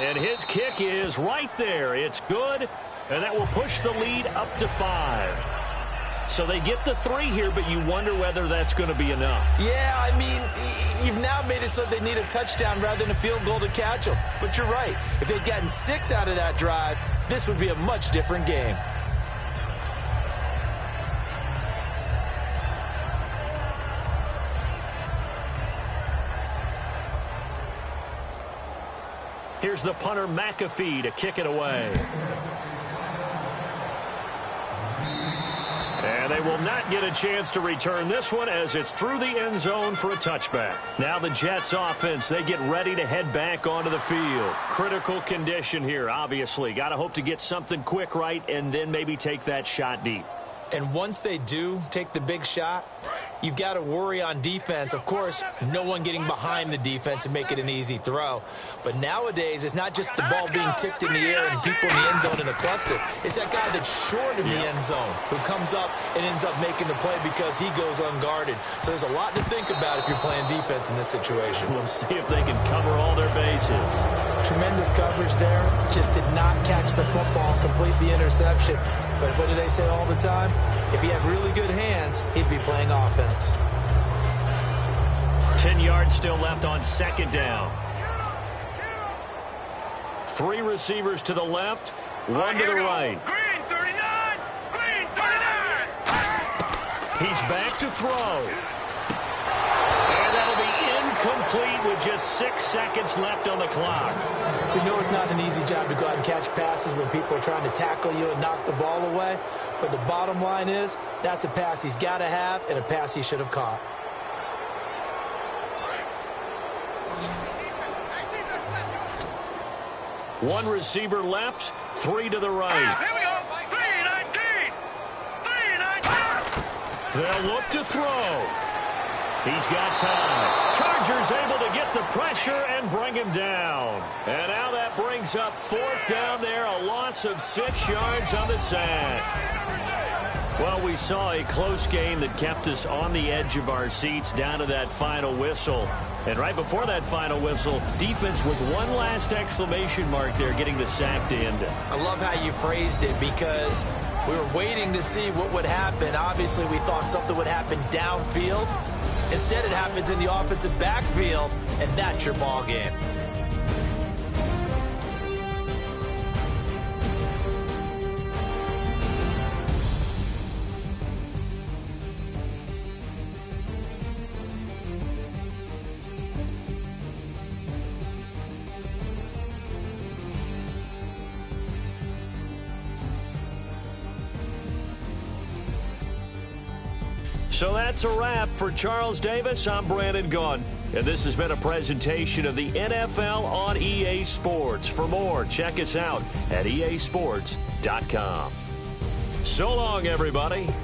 And his kick is right there. It's good, and that will push the lead up to 5. So they get the 3 here, but you wonder whether that's going to be enough. Yeah, I mean, you've now made it so they need a touchdown rather than a field goal to catch them. But you're right. If they'd gotten 6 out of that drive, this would be a much different game. Here's the punter, McAfee, to kick it away. And they will not get a chance to return this one as it's through the end zone for a touchback. Now the Jets offense, they get ready to head back onto the field. Critical condition here, obviously. Got to hope to get something quick right and then maybe take that shot deep. And once they do take the big shot, you've got to worry on defense. Of course, no one getting behind the defense and make it an easy throw. But nowadays, it's not just the ball being tipped in the air and people in the end zone in a cluster. It's that guy that's short in the end zone who comes up and ends up making the play because he goes unguarded. So there's a lot to think about if you're playing defense in this situation. We'll see if they can cover all their bases. Tremendous coverage there. Just did not catch the football, complete the interception. But what do they say all the time? If he had really good hands, he'd be playing offense. 10 yards still left on second down. 3 receivers to the left, 1 to the right. Green 39! Green 39! He's back to throw. And that'll be incomplete with just 6 seconds left on the clock. We know it's not an easy job to go out and catch passes when people are trying to tackle you and knock the ball away. But the bottom line is, that's a pass he's got to have and a pass he should have caught. One receiver left, 3 to the right. Here we go! 319! 319! They'll look to throw. He's got time. Chargers able to get the pressure and bring him down. And now that brings up 4th down there, a loss of 6 yards on the sack. Well, we saw a close game that kept us on the edge of our seats down to that final whistle. And right before that final whistle, defense with one last exclamation mark there, getting the sack to end it. I love how you phrased it because we were waiting to see what would happen. Obviously, we thought something would happen downfield. Instead, it happens in the offensive backfield, and that's your ball game. So that's a wrap for Charles Davis. I'm Brandon Gunn, and this has been a presentation of the NFL on EA Sports. For more, check us out at easports.com. So long, everybody.